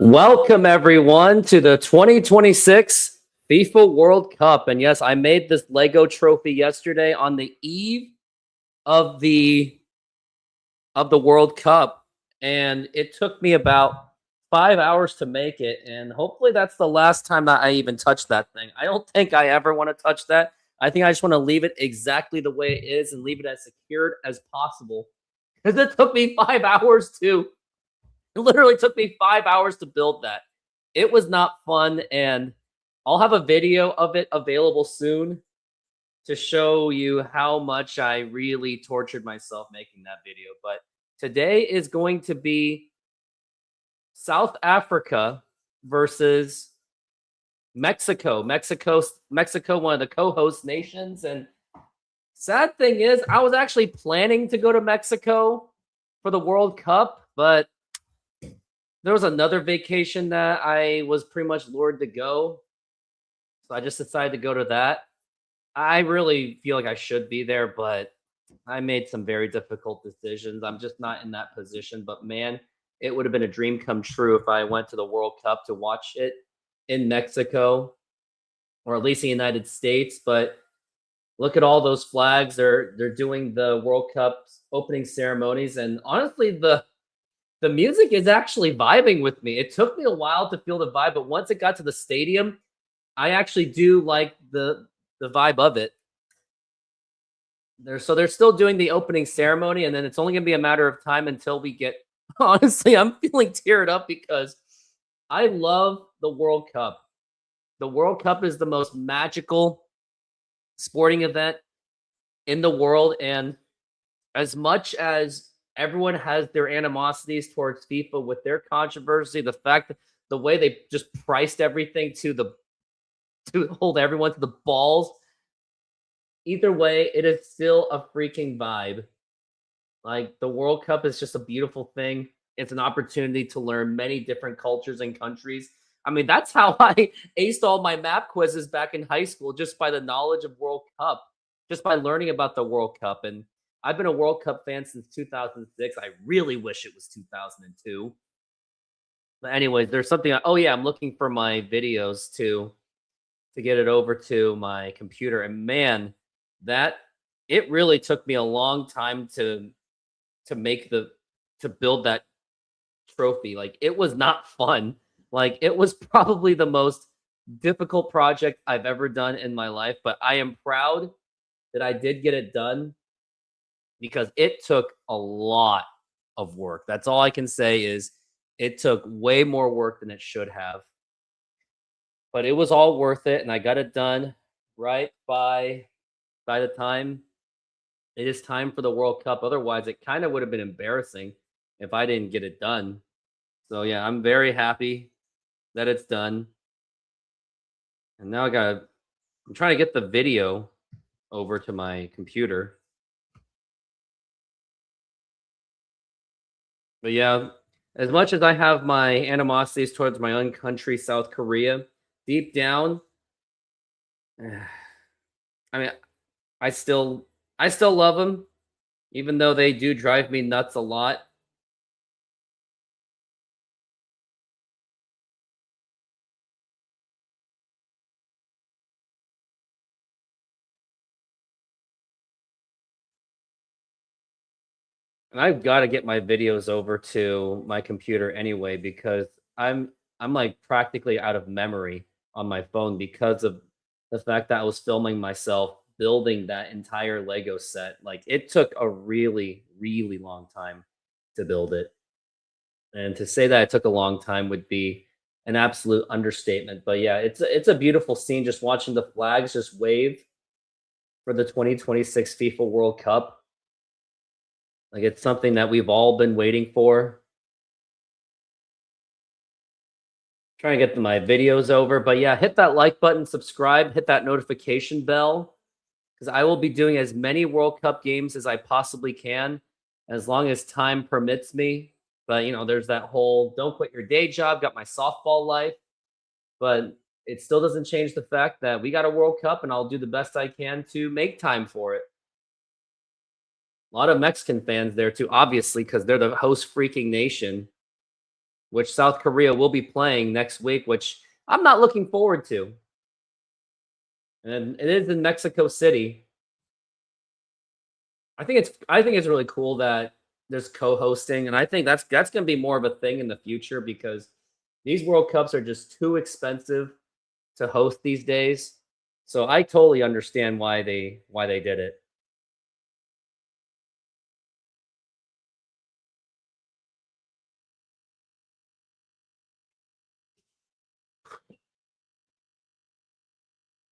Welcome, everyone, to the 2026 FIFA World Cup. And yes, I made this Lego trophy yesterday on the eve of the World Cup, and it took me about 5 hours to make it. And hopefully, that's the last time that I even touch that thing. I don't think I ever want to touch that. I think I just want to leave it exactly the way it is and leave it as secured as possible. Because it took me 5 hours to it literally took me 5 hours to build that. It was not fun, and I'll have a video of it available soon to show you how much I really tortured myself making that video. But today is going to be South Africa versus Mexico. Mexico, one of the co-host nations. And sad thing is, I was actually planning to go to Mexico for the World Cup, but there was another vacation that I was pretty much lured to go. So I just decided to go to that. I really feel like I should be there, but I made some very difficult decisions. I'm just not in that position. But man, it would have been a dream come true if I went to the World Cup to watch it in Mexico or at least the United States. But look at all those flags. They're doing the World Cup opening ceremonies. And honestly, the music is actually vibing with me. It took me a while to feel the vibe, but once it got to the stadium, I actually do like the vibe of it. They're still doing the opening ceremony, and then it's only gonna be a matter of time until we get honestly, I'm feeling teared up because I love the World Cup. The World Cup is the most magical sporting event in the world, and as much as everyone has their animosities towards FIFA with their controversy, the fact that the way they just priced everything to hold everyone to the balls. Either way, it is still a freaking vibe. Like the World Cup is just a beautiful thing. It's an opportunity to learn many different cultures and countries. I mean, that's how I aced all my map quizzes back in high school, just by the knowledge of World Cup, just by learning about the World Cup. And I've been a World Cup fan since 2006. I really wish it was 2002. But anyways, there's something. Oh yeah, I'm looking for my videos to get it over to my computer. And man, that it really took me a long time to make to build that trophy. Like it was not fun. Like it was probably the most difficult project I've ever done in my life. But I am proud that I did get it done because it took a lot of work. That's all I can say is it took way more work than it should have. But it was all worth it and I got it done right by the time it is time for the World Cup. Otherwise, it kind of would have been embarrassing if I didn't get it done. So yeah, I'm very happy that it's done. And now I'm trying to get the video over to my computer. But yeah, as much as I have my animosities towards my own country, South Korea, deep down, I mean, I still love them, even though they do drive me nuts a lot. And I've got to get my videos over to my computer anyway because I'm like practically out of memory on my phone because of the fact that I was filming myself building that entire Lego set. Like it took a really, really long time to build it. And to say that it took a long time would be an absolute understatement. But yeah, it's a beautiful scene just watching the flags just wave for the 2026 FIFA World Cup. Like it's something that we've all been waiting for. Trying to get my videos over, but yeah, hit that like button, subscribe, hit that notification bell because I will be doing as many World Cup games as I possibly can, as long as time permits me. But you know, there's that whole don't quit your day job, got my softball life, but it still doesn't change the fact that we got a World Cup and I'll do the best I can to make time for it. A lot of Mexican fans there too, obviously, because they're the host freaking nation. which South Korea will be playing next week, which I'm not looking forward to. And it is in Mexico City. I think it's really cool that there's co-hosting, and I think that's going to be more of a thing in the future because these World Cups are just too expensive to host these days. So I totally understand why they did it.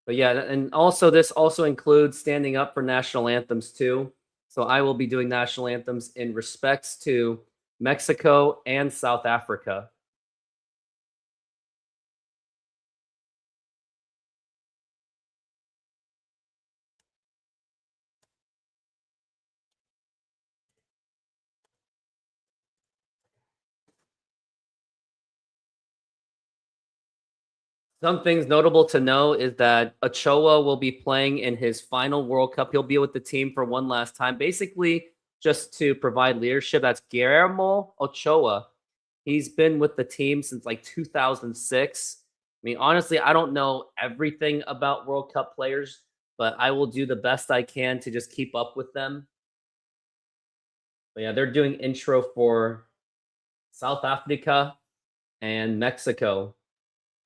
But yeah, and also this also includes standing up for national anthems too. So I will be doing national anthems in respects to Mexico and South Africa. Some things notable to know is that Ochoa will be playing in his final World Cup. He'll be with the team for one last time, basically just to provide leadership. That's Guillermo Ochoa. He's been with the team since like 2006. I mean, honestly, I don't know everything about World Cup players, but I will do the best I can to just keep up with them. But yeah, they're doing intro for South Africa and Mexico.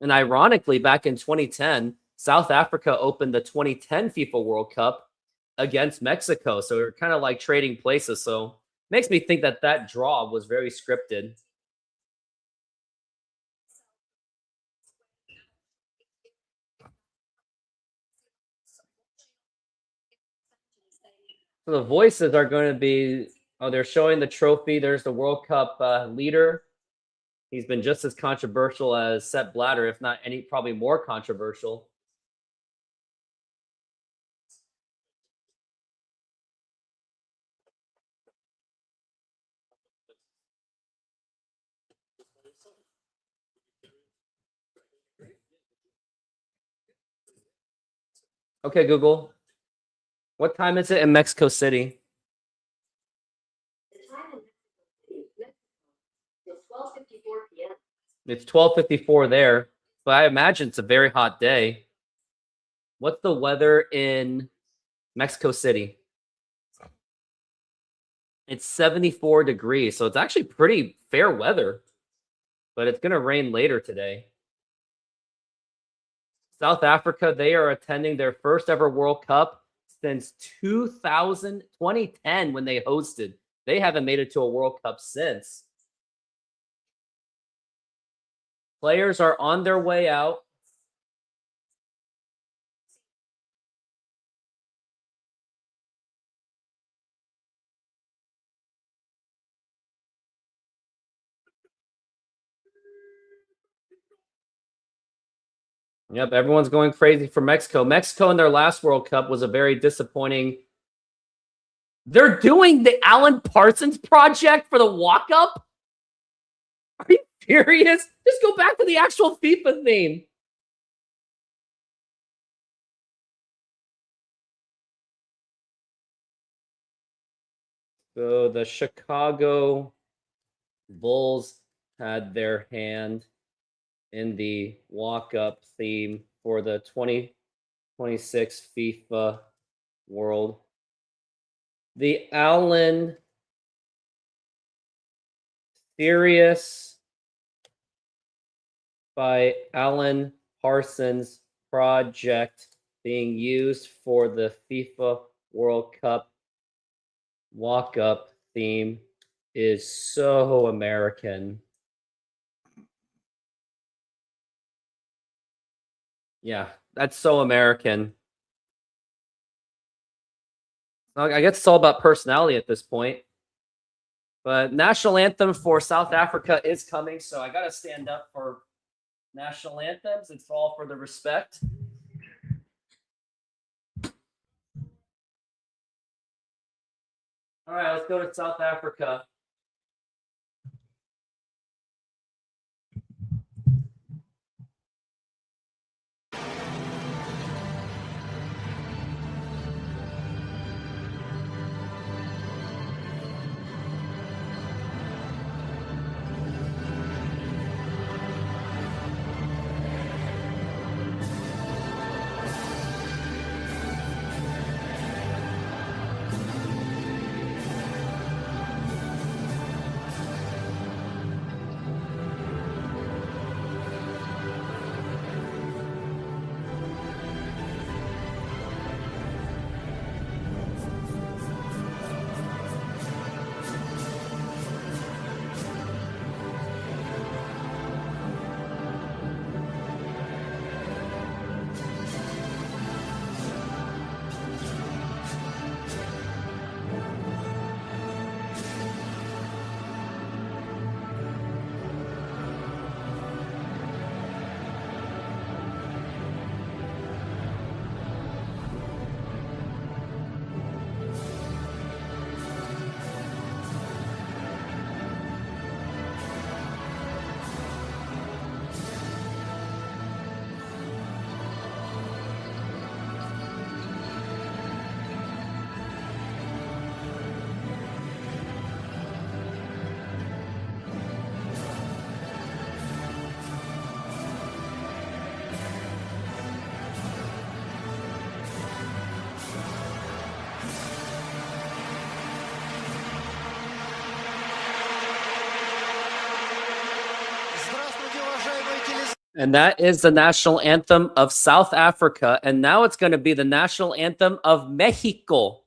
And ironically, back in 2010, South Africa opened the 2010 FIFA World Cup against Mexico. So we're kind of like trading places. So makes me think that that draw was very scripted. So the voices are going to be, oh, they're showing the trophy. There's the World Cup leader. He's been just as controversial as Sepp Blatter, if not any, probably more controversial. Okay, Google. What time is it in Mexico City? It's 12:54 there, but I imagine it's a very hot day. What's the weather in Mexico City? It's 74 degrees, so it's actually pretty fair weather, but it's going to rain later today. South Africa, they are attending their first ever World Cup since 2010 when they hosted. They haven't made it to a World Cup since. Players are on their way out. Yep, everyone's going crazy for Mexico. Mexico in their last World Cup was a very disappointing. They're doing the Alan Parsons project for the walk-up? Are you serious? Just go back to the actual FIFA theme. So the Chicago Bulls had their hand in the walk-up theme for the 2026 FIFA World. The Allen Serious by Alan Parsons project being used for the FIFA World Cup walk-up theme is so American. Yeah, that's so American. I guess it's all about personality at this point. But national anthem for South Africa is coming, so I gotta stand up for national anthems. It's all for the respect. All right, let's go to South Africa. And that is the national anthem of South Africa. And now it's going to be the national anthem of Mexico.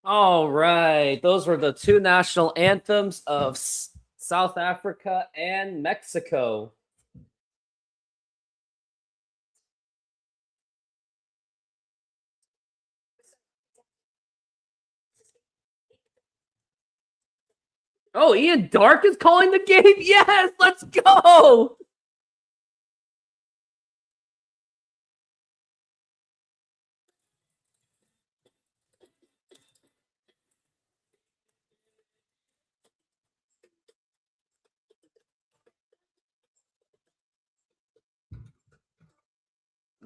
All right. Those were the two national anthems of South Africa and Mexico. Oh, Ian Dark is calling the game. Yes, let's go.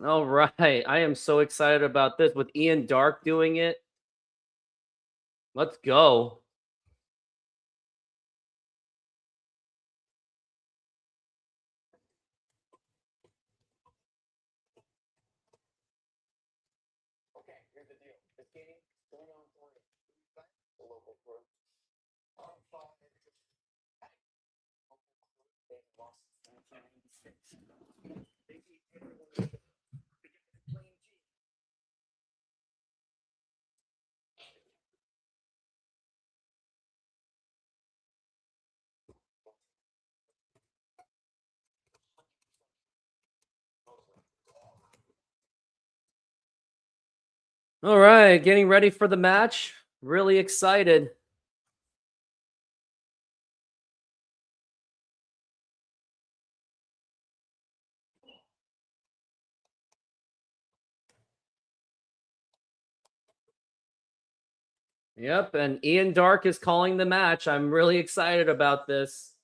All right. I am so excited about this with Ian Dark doing it. Let's go. Okay, here's the deal. This game is going on for the local court. All right, getting ready for the match. Really excited. Yep, and Ian Dark is calling the match. I'm really excited about this.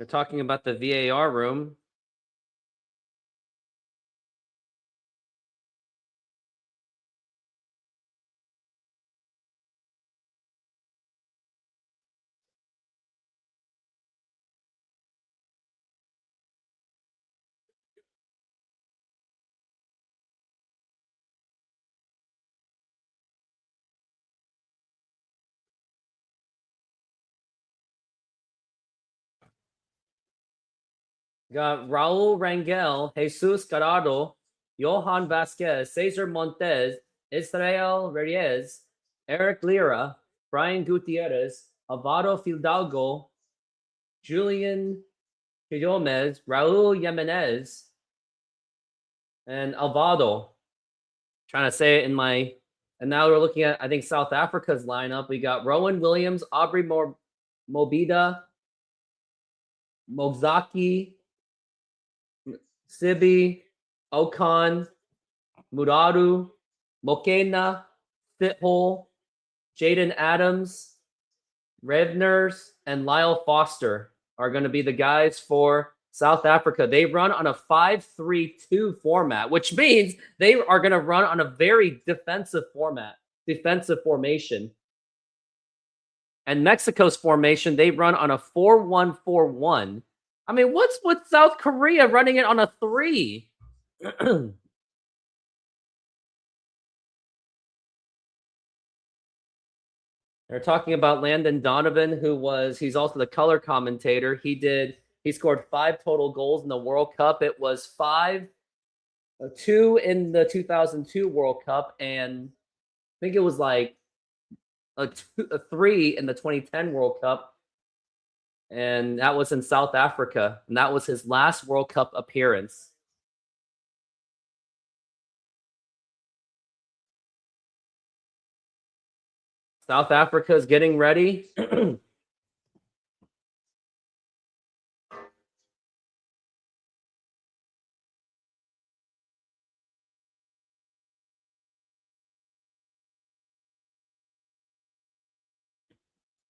They're talking about the VAR room. Got Raul Rangel, Jesus Garado, Johan Vasquez, Cesar Montes, Israel Reyes, Eric Lira, Brian Gutierrez, Alvaro Fidalgo, Julian Quilomez, Raul Jimenez, and Alvado. Trying to say it in my. And now we're looking at, I think, South Africa's lineup. We got Rowan Williams, Aubrey Mobida, Mozaki, Sibi, Okan, Muraru, Mokena, Fithole, Jaden Adams, Revners, and Lyle Foster are going to be the guys for South Africa. They run on a 5-3-2 format, which means they are going to run on a very defensive formation. And Mexico's formation, they run on a 4-1-4-1. I mean, what's with South Korea running it on a 3? They're talking about Landon Donovan, he's also the color commentator. He scored 5 total goals in the World Cup. It was 2 in the 2002 World Cup, and I think it was like a 3 in the 2010 World Cup. And that was in South Africa. And that was his last World Cup appearance. South Africa is getting ready.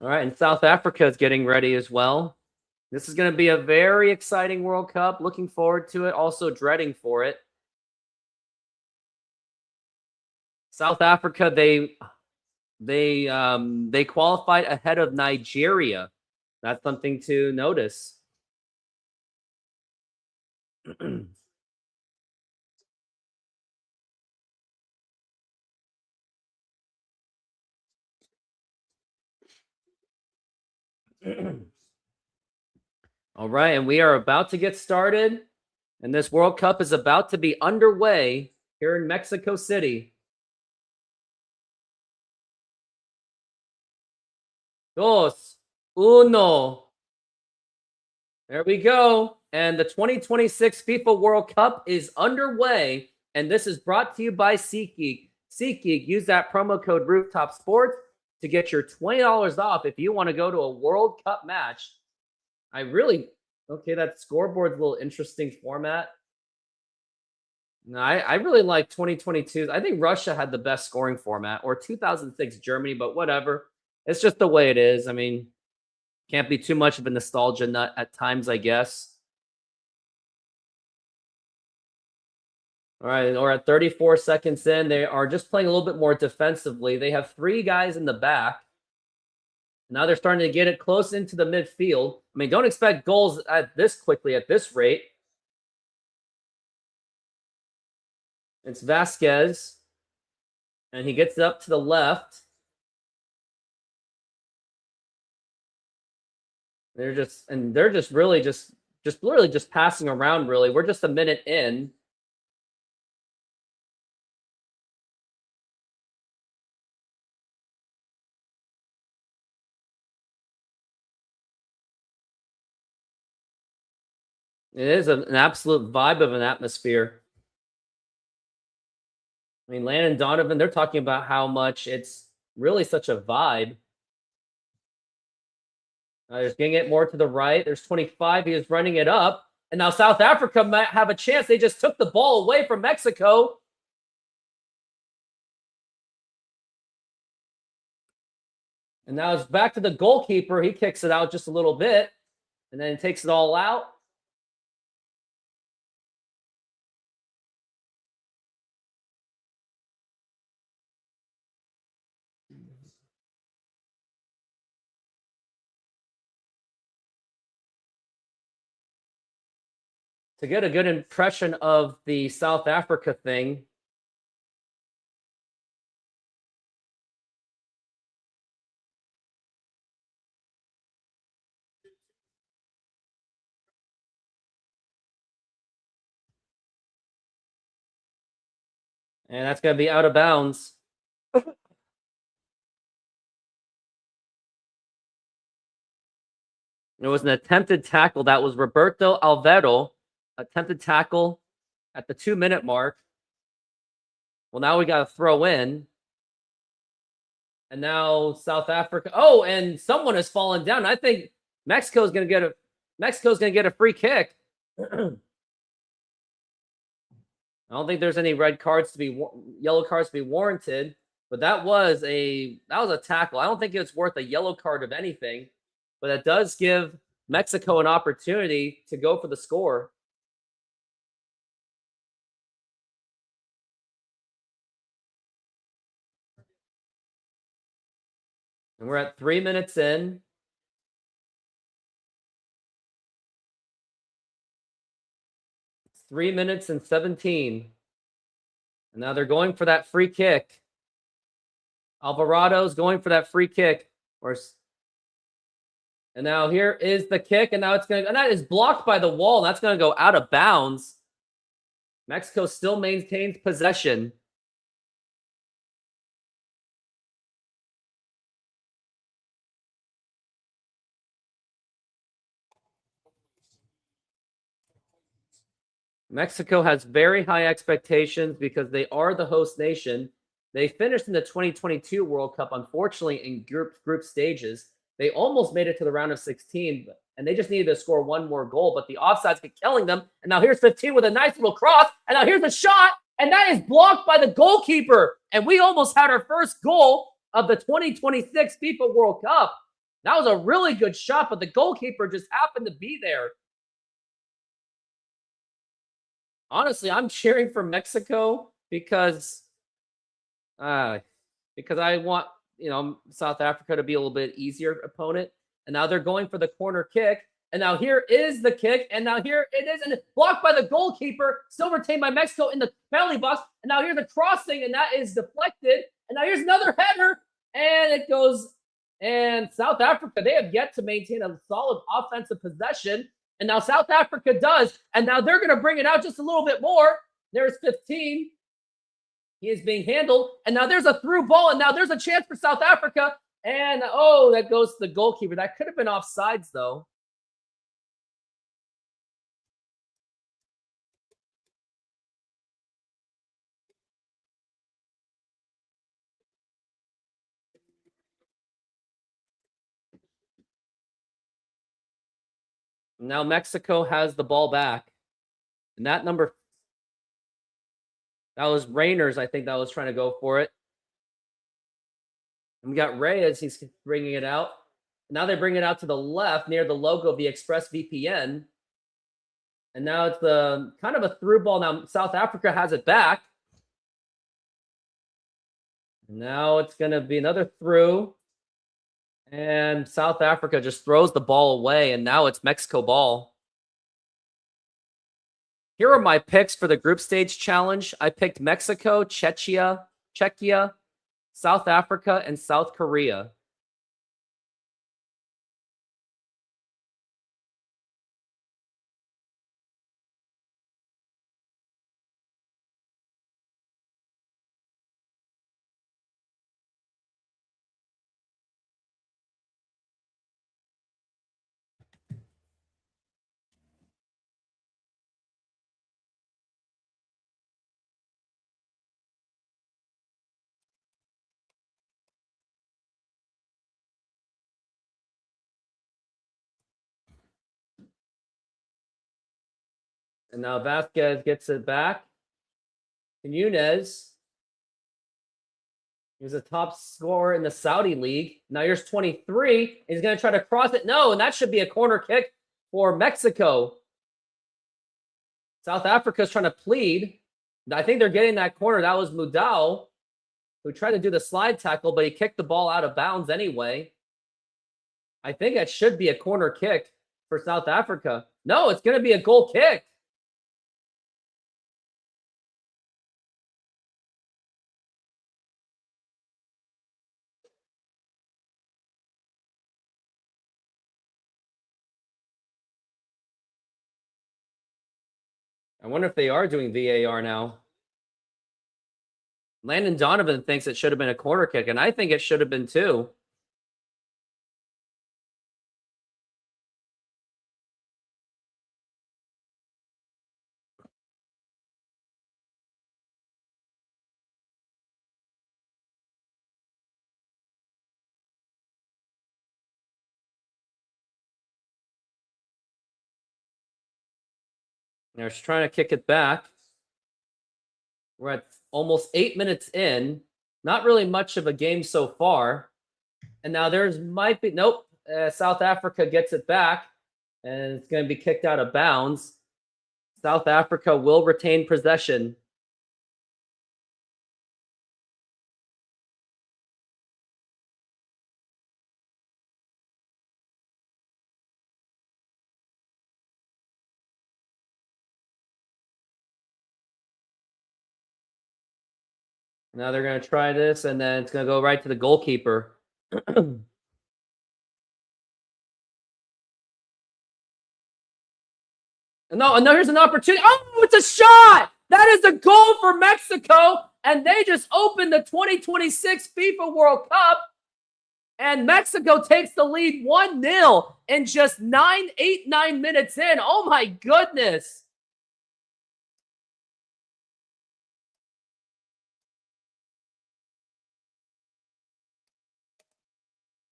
All right, and South Africa is getting ready as well. This is going to be a very exciting World Cup. Looking forward to it, also dreading for it. South Africa, they qualified ahead of Nigeria. That's something to notice. All right, and we are about to get started, and this World Cup is about to be underway here in Mexico City. Dos, uno. There we go. And the 2026 FIFA World Cup is underway, and this is brought to you by SeatGeek. SeatGeek, use that promo code Rooftop Sports to get your $20 off if you want to go to a World Cup match. That scoreboard's a little interesting format. No, I really like 2022. I think Russia had the best scoring format, or 2006 Germany, but whatever. It's just the way it is. I mean, can't be too much of a nostalgia nut at times, I guess. All right, or at 34 seconds in, they are just playing a little bit more defensively. They have 3 guys in the back. Now they're starting to get it close into the midfield. I mean, don't expect goals at this quickly at this rate. It's Vasquez, and he gets up to the left. They're just literally just passing around. Really, we're just a minute in. It is an absolute vibe of an atmosphere. I mean, Landon Donovan, they're talking about how much it's really such a vibe. There's getting it more to the right. There's 25. He is running it up. And now South Africa might have a chance. They just took the ball away from Mexico. And now it's back to the goalkeeper. He kicks it out just a little bit and then takes it all out. To get a good impression of the South Africa thing, And that's going to be out of bounds. It was an attempted tackle. That was Roberto Alvaro. Attempted tackle at the 2-minute mark. Well, now we got to throw in. And now South Africa. Oh, and someone has fallen down. I think Mexico's going to get a free kick. I don't think there's any yellow cards to be warranted, but that was a tackle. I don't think it's worth a yellow card of anything, but it does give Mexico an opportunity to go for the score. And we're at 3 minutes in. It's 3 minutes and 17. And now they're going for that free kick. Alvarado's going for that free kick. And now here is the kick, and now and that is blocked by the wall, and that's going to go out of bounds. Mexico still maintains possession. Mexico has very high expectations because they are the host nation. They finished in the 2022 World Cup, unfortunately, in group stages. They almost made it to the round of 16, and they just needed to score one more goal, but the offsides kept killing them. And now here's 15 with a nice little cross, and now here's a shot, and that is blocked by the goalkeeper. And we almost had our first goal of the 2026 FIFA World Cup. That was a really good shot, but the goalkeeper just happened to be there. Honestly, I'm cheering for Mexico because I want, South Africa to be a little bit easier opponent. And now they're going for the corner kick. And now here is the kick. And now here it is. And it's blocked by the goalkeeper, still retained by Mexico in the penalty box. And now here's the crossing, and that is deflected. And now here's another header. And it goes. And South Africa, they have yet to maintain a solid offensive possession. And now South Africa does. And now they're going to bring it out just a little bit more. There's 15. He is being handled. And now there's a through ball. And now there's a chance for South Africa. And, that goes to the goalkeeper. That could have been offsides, though. Now Mexico has the ball back. And that was Rainers, I think, that was trying to go for it. And we got Reyes, he's bringing it out. Now they bring it out to the left near the logo of the ExpressVPN. And now it's kind of a through ball. Now South Africa has it back. Now it's going to be another through. And South Africa just throws the ball away. And now it's Mexico ball. Here are my picks for the group stage challenge. I picked Mexico, Czechia, South Africa, and South Korea. And now Vasquez gets it back. And Nunez, he's a top scorer in the Saudi League. Now here's 23. He's going to try to cross it. No, and that should be a corner kick for Mexico. South Africa's trying to plead. I think they're getting that corner. That was Mudau, who tried to do the slide tackle, but he kicked the ball out of bounds anyway. I think that should be a corner kick for South Africa. No, it's going to be a goal kick. I wonder if they are doing VAR now. Landon Donovan thinks it should have been a corner kick, and I think it should have been too. They're just trying to kick it back. We're at almost 8 minutes in. Not really much of a game so far. And now there's might be nope. South Africa gets it back, and it's going to be kicked out of bounds. South Africa will retain possession. Now they're going to try this, and then it's going to go right to the goalkeeper. No, here's an opportunity. Oh, it's a shot! That is a goal for Mexico, and they just opened the 2026 FIFA World Cup, and Mexico takes the lead 1-0 in just 9 minutes in. Oh my goodness.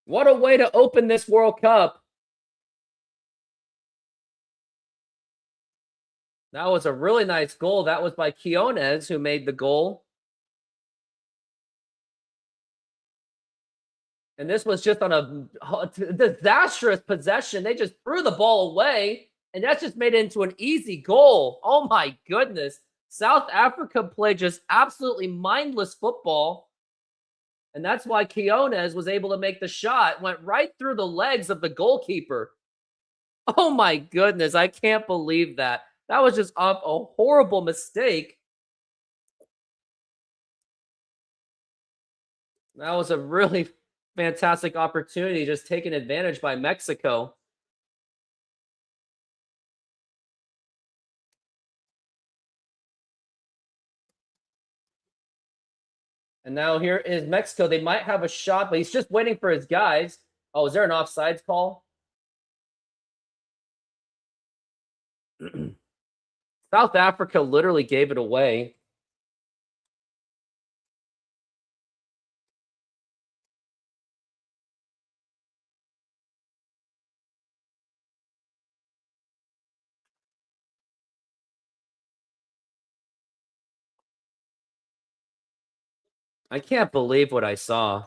What a way to open this World Cup. That was a really nice goal. That was by Quiones, who made the goal. And this was just on a disastrous possession. They just threw the ball away, and that just made it into an easy goal. Oh my goodness. South Africa played just absolutely mindless football. And that's why Quiones was able to make the shot. Went right through the legs of the goalkeeper. Oh my goodness. I can't believe that. That was just a horrible mistake. That was a really fantastic opportunity, just taken advantage by Mexico. And now here is Mexico. They might have a shot, but he's just waiting for his guys. Oh, is there an offsides call? South Africa literally gave it away. I can't believe what I saw.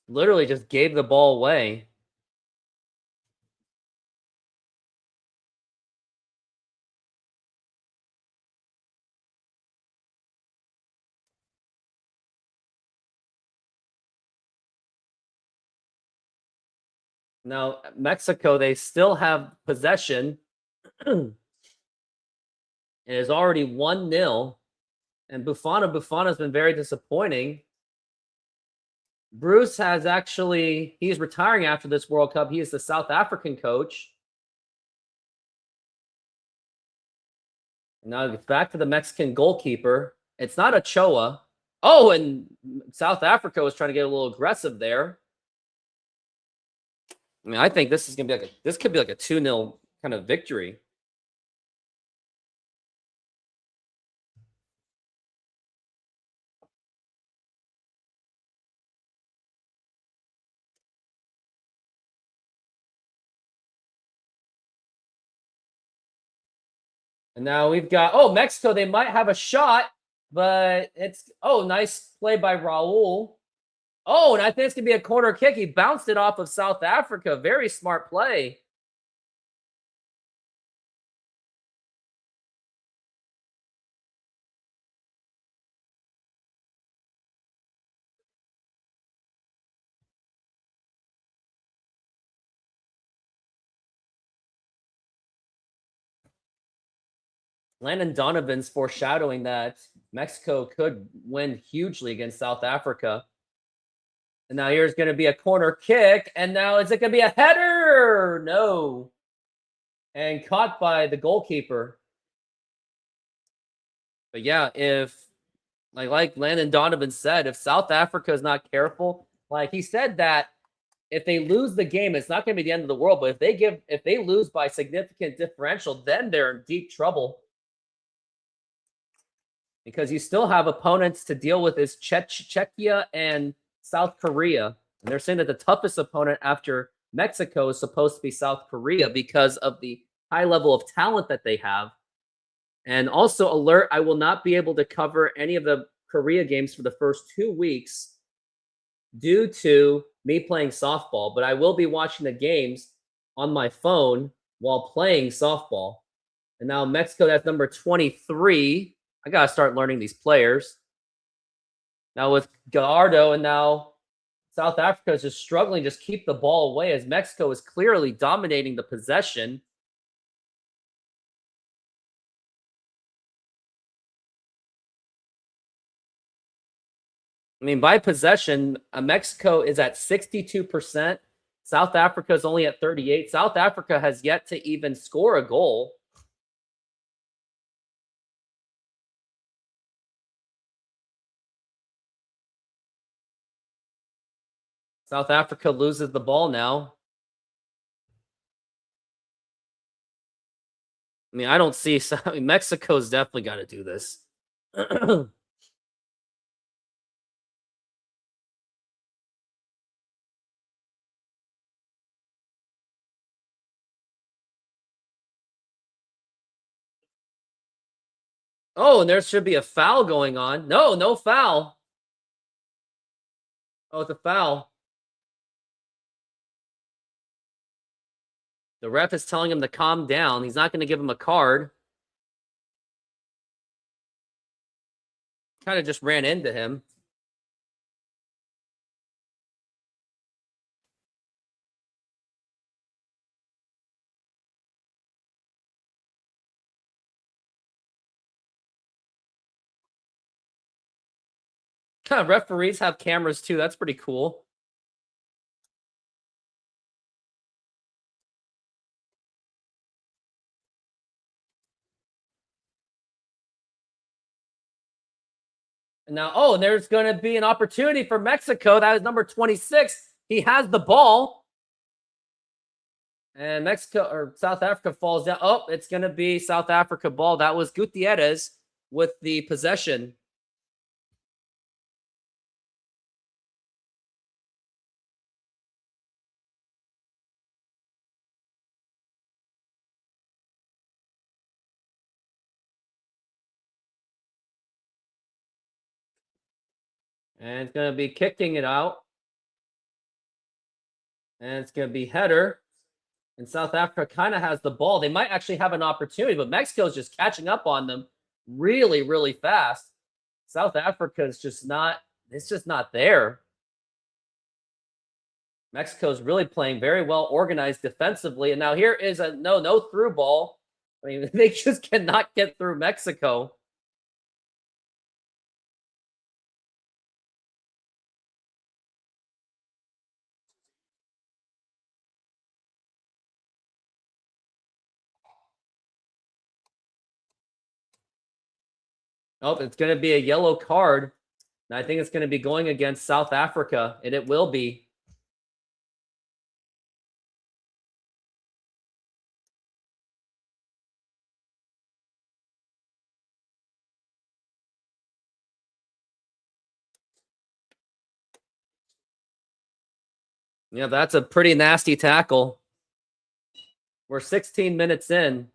Literally just gave the ball away. Now, Mexico, they still have possession. It is already 1-0. And Buffon has been very disappointing. Bruce has actually, he's retiring after this World Cup. He is the South African coach. Now it's back to the Mexican goalkeeper. It's not Ochoa. Oh, and South Africa was trying to get a little aggressive there. I mean, I think this is gonna be this could be like a 2-0 kind of victory. And now we've got Mexico. They might have a shot, but it's nice play by Raul. Oh, and I think it's gonna be a corner kick. He bounced it off of South Africa. Very smart play. Landon Donovan's foreshadowing that Mexico could win hugely against South Africa. And now here's going to be a corner kick. And now is it going to be a header? No. And caught by the goalkeeper. But yeah, if like Landon Donovan said, if South Africa is not careful, like he said that if they lose the game, it's not going to be the end of the world. But if they lose by significant differential, then they're in deep trouble. Because you still have opponents to deal with is Czechia and South Korea. And they're saying that the toughest opponent after Mexico is supposed to be South Korea because of the high level of talent that they have. And also alert, I will not be able to cover any of the Korea games for the first 2 weeks due to me playing softball, but I will be watching the games on my phone while playing softball. And now Mexico, that's number 23. I got to start learning these players. Now with Gallardo, and now South Africa is just struggling, just keep the ball away as Mexico is clearly dominating the possession. I mean, by possession, Mexico is at 62%. South Africa is only at 38. South Africa has yet to even score a goal. South Africa loses the ball now. I mean, I don't see. Mexico's definitely got to do this. Oh, and there should be a foul going on. No, no foul. Oh, it's a foul. The ref is telling him to calm down. He's not going to give him a card. Kind of just ran into him. Referees have cameras too. That's pretty cool. And now, oh, there's going to be an opportunity for Mexico. That is number 26. He has the ball. And Mexico or South Africa falls down. Oh, it's going to be South Africa ball. That was Gutierrez with the possession. And it's going to be kicking it out. And it's going to be header. And South Africa kind of has the ball. They might actually have an opportunity, but Mexico's just catching up on them really, really fast. South Africa is just not, it's just not there. Mexico's really playing very well organized defensively. And now here is a no through ball. I mean, they just cannot get through Mexico. Oh, it's going to be a yellow card. And I think it's going to be going against South Africa, and it will be. Yeah, that's a pretty nasty tackle. We're 16 minutes in.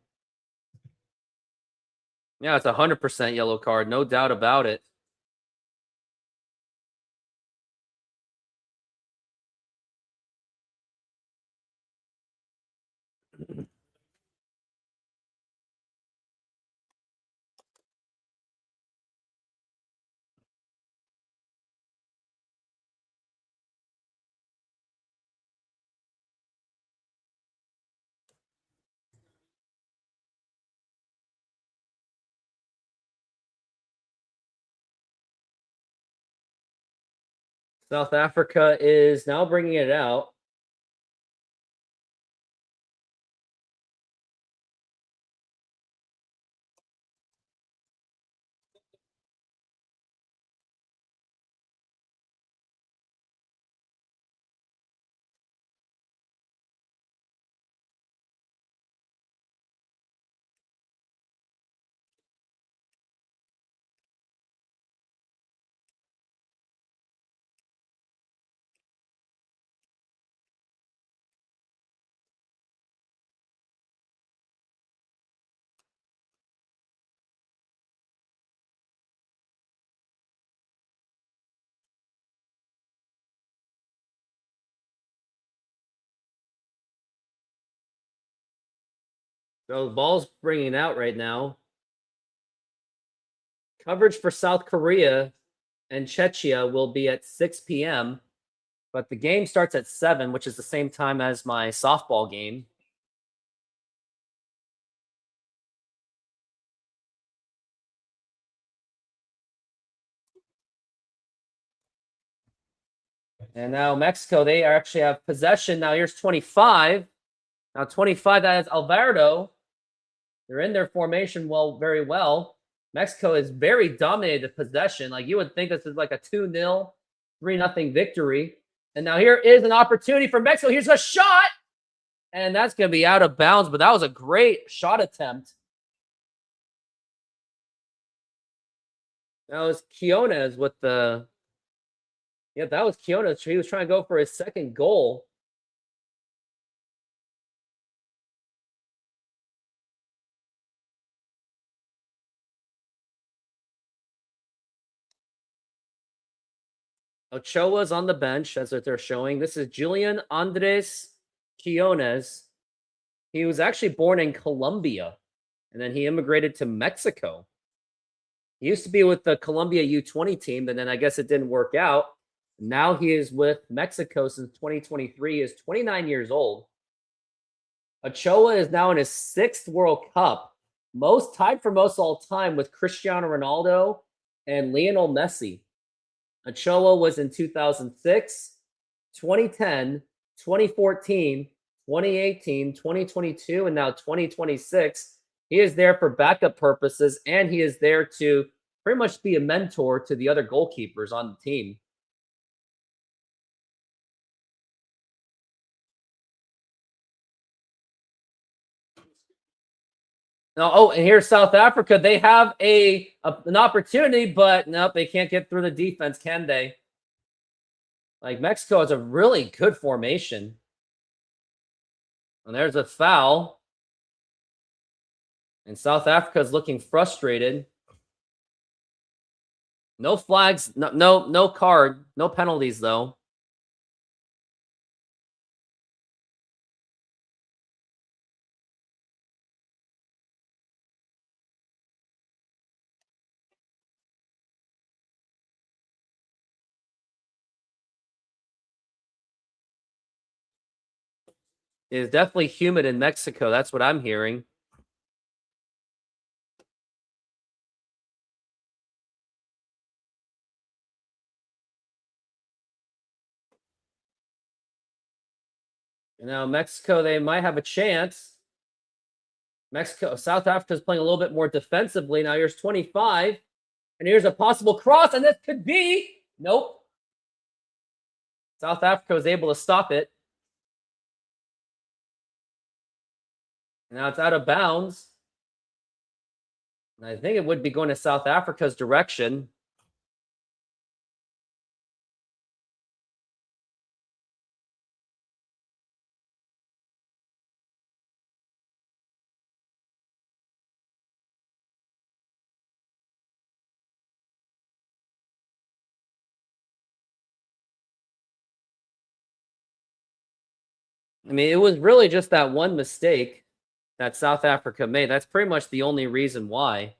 Yeah, it's 100% yellow card, no doubt about it. South Africa is now bringing it out. So the ball's bringing it out right now. Coverage for South Korea and Czechia will be at 6 p.m., but the game starts at 7, which is the same time as my softball game. And now Mexico, they actually have possession. Now here's 25. Now 25, that is Alvarado. They're in their formation very well. Mexico is very dominated possession. Like you would think this is like a 2-0, 3-0 victory. And now here is an opportunity for Mexico. Here's a shot. And that's going to be out of bounds, but that was a great shot attempt. That was Quiones with the... Yeah, that was Quiones. He was trying to go for his second goal. Ochoa's on the bench, as what they're showing. This is Julian Andres Quiones. He was actually born in Colombia, and then he immigrated to Mexico. He used to be with the Colombia U20 team, but then I guess it didn't work out. Now he is with Mexico since 2023. He is 29 years old. Ochoa is now in his 6th World Cup, tied for most all time with Cristiano Ronaldo and Lionel Messi. Ochoa was in 2006, 2010, 2014, 2018, 2022, and now 2026. He is there for backup purposes, and he is there to pretty much be a mentor to the other goalkeepers on the team. Now, and here's South Africa. They have an opportunity, but nope, they can't get through the defense, can they? Like Mexico has a really good formation. And there's a foul. And South Africa is looking frustrated. No flags, no card, no penalties though. It is definitely humid in Mexico. That's what I'm hearing. And now Mexico, they might have a chance. South Africa is playing a little bit more defensively. Now here's 25. And here's a possible cross. And this could be. Nope. South Africa was able to stop it. Now it's out of bounds. And I think it would be going to South Africa's direction. I mean, it was really just that one mistake that South Africa made. That's pretty much the only reason why.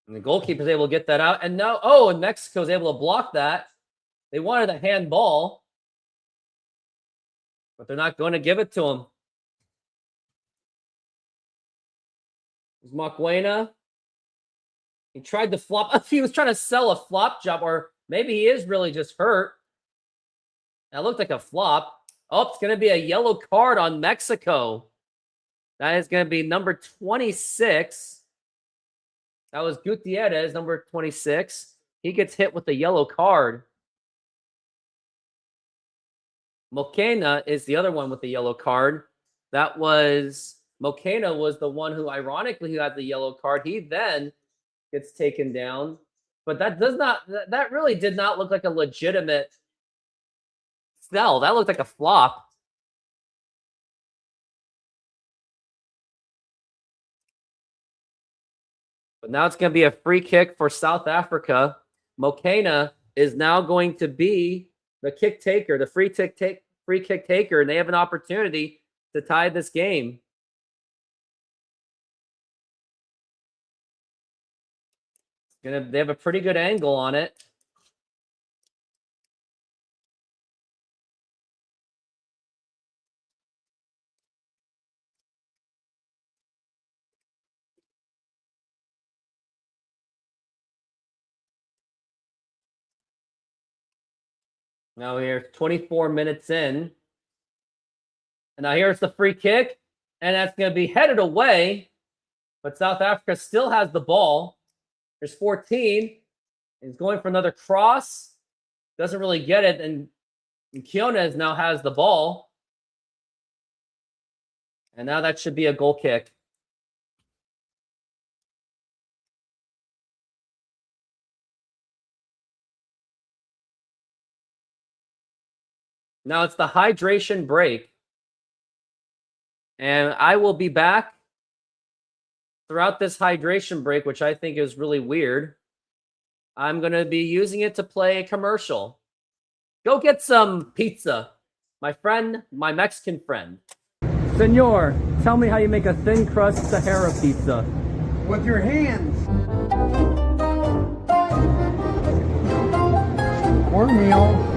And the goalkeeper is able to get that out. And now, and Mexico is able to block that. They wanted a handball, but they're not going to give it to him. Is Mokwena. He tried to flop. He was trying to sell a flop job, or maybe he is really just hurt. That looked like a flop. Oh, it's going to be a yellow card on Mexico. That is going to be number 26. That was Gutierrez, number 26. He gets hit with the yellow card. Mokena is the other one with the yellow card. That was Mokena was the one who ironically got the yellow card. He then gets taken down. But that really did not look like a legitimate sell. That looked like a flop. But now it's going to be a free kick for South Africa. Mokena is now going to be the kick taker, the free kick taker, and they have an opportunity to tie this game. They have a pretty good angle on it. Now we're 24 minutes in. And now here's the free kick. And that's going to be headed away. But South Africa still has the ball. There's 14. He's going for another cross. Doesn't really get it. And Quinones now has the ball. And now that should be a goal kick. Now it's the hydration break. And I will be back throughout this hydration break, which I think is really weird. I'm going to be using it to play a commercial. Go get some pizza. My friend, my Mexican friend. Senor, tell me how you make a thin crust Sahara pizza. With your hands. Cornmeal.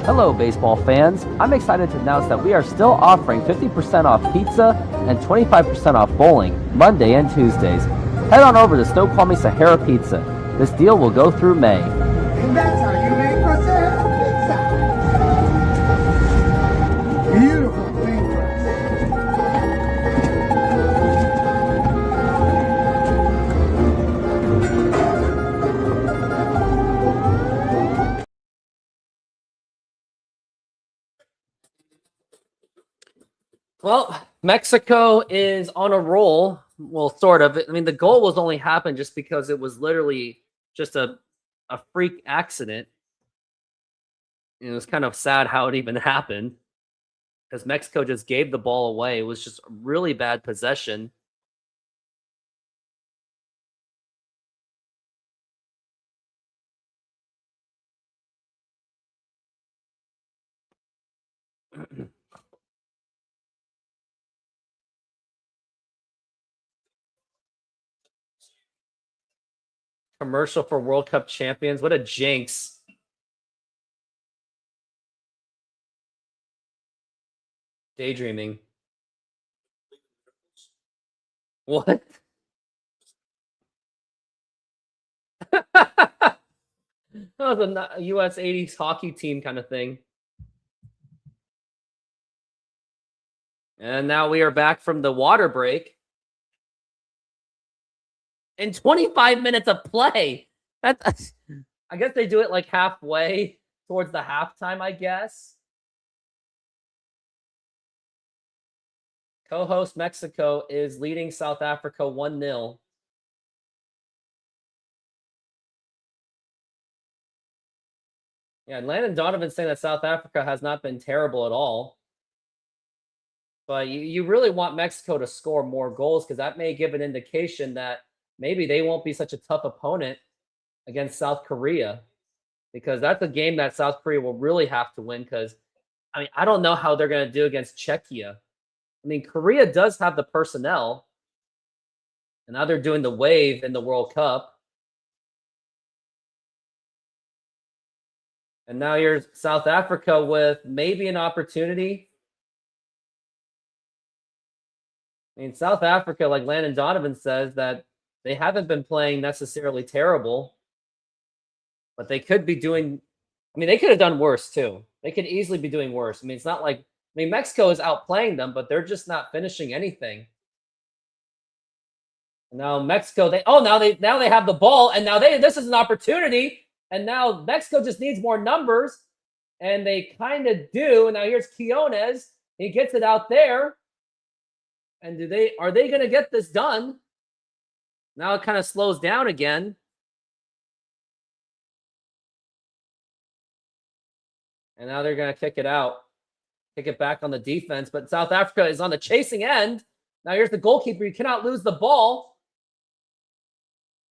Hello, baseball fans. I'm excited to announce that we are still offering 50% off pizza and 25% off bowling Monday and Tuesdays. Head on over to Snoqualmie Sahara Pizza. This deal will go through May. And that's how you make a Sahara pizza. Beautiful thin crust. Well, Mexico is on a roll. Well, sort of. I mean, the goal was only happened just because it was literally just a freak accident. And it was kind of sad how it even happened because Mexico just gave the ball away. It was just really bad possession. Commercial for World Cup champions. What a jinx. Daydreaming. What? That was a US 80s hockey team kind of thing. And now we are back from the water break. In 25 minutes of play. That's, I guess they do it like halfway towards the halftime, I guess. Co-host Mexico is leading South Africa 1-0. Yeah, Landon Donovan saying that South Africa has not been terrible at all. But you really want Mexico to score more goals because that may give an indication that maybe they won't be such a tough opponent against South Korea, because that's a game that South Korea will really have to win. Because I mean, I don't know how they're going to do against Czechia. I mean, Korea does have the personnel, and now they're doing the wave in the World Cup. And now here's South Africa with maybe an opportunity. I mean, South Africa, like Landon Donovan says, that they haven't been playing necessarily terrible, but they could be doing. I mean, they could have done worse too. They could easily be doing worse. I mean, it's not like. I mean, Mexico is outplaying them, but they're just not finishing anything. And now Mexico, now they have the ball, and now this is an opportunity, and now Mexico just needs more numbers, and they kind of do. And now here's Quiones. He gets it out there. And are they going to get this done? Now it kind of slows down again. And now they're going to kick it out. Kick it back on the defense. But South Africa is on the chasing end. Now here's the goalkeeper. You cannot lose the ball.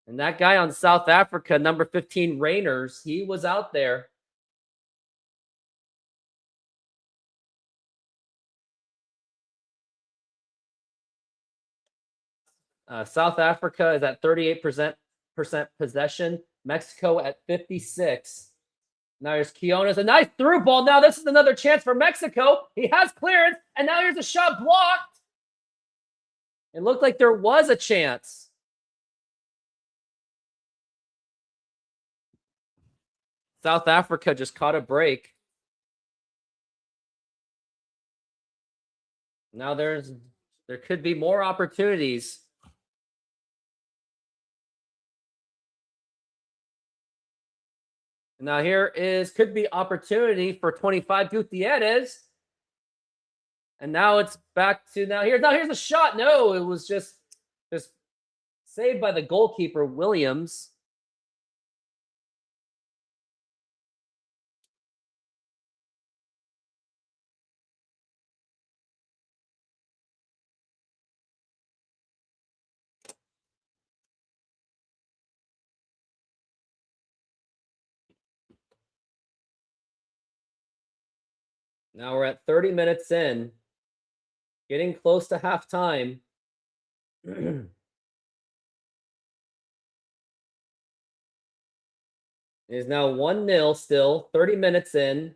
And that guy on South Africa, number 15, Rainers, he was out there. South Africa is at 38% possession. Mexico at 56. Now here's Quiones. A nice through ball. Now this is another chance for Mexico. He has clearance. And now here's a shot blocked. It looked like there was a chance. South Africa just caught a break. Now there could be more opportunities. Now here could be opportunity for 25 Gutierrez. And now it's back to here's a shot. No, it was just saved by the goalkeeper, Williams. Now we're at 30 minutes in, getting close to halftime. It is now 1-0 still, 30 minutes in.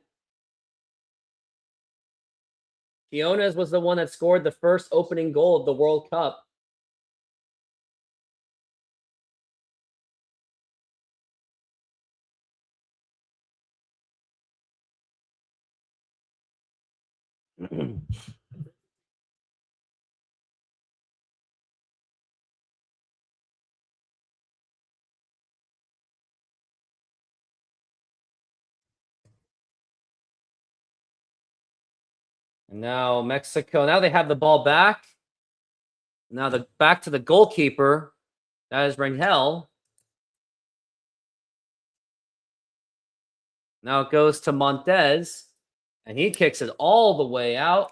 Quiones was the one that scored the first opening goal of the World Cup. And now Mexico, now they have the ball back. Now back to the goalkeeper. That is Rangel. Now it goes to Montez, and he kicks it all the way out.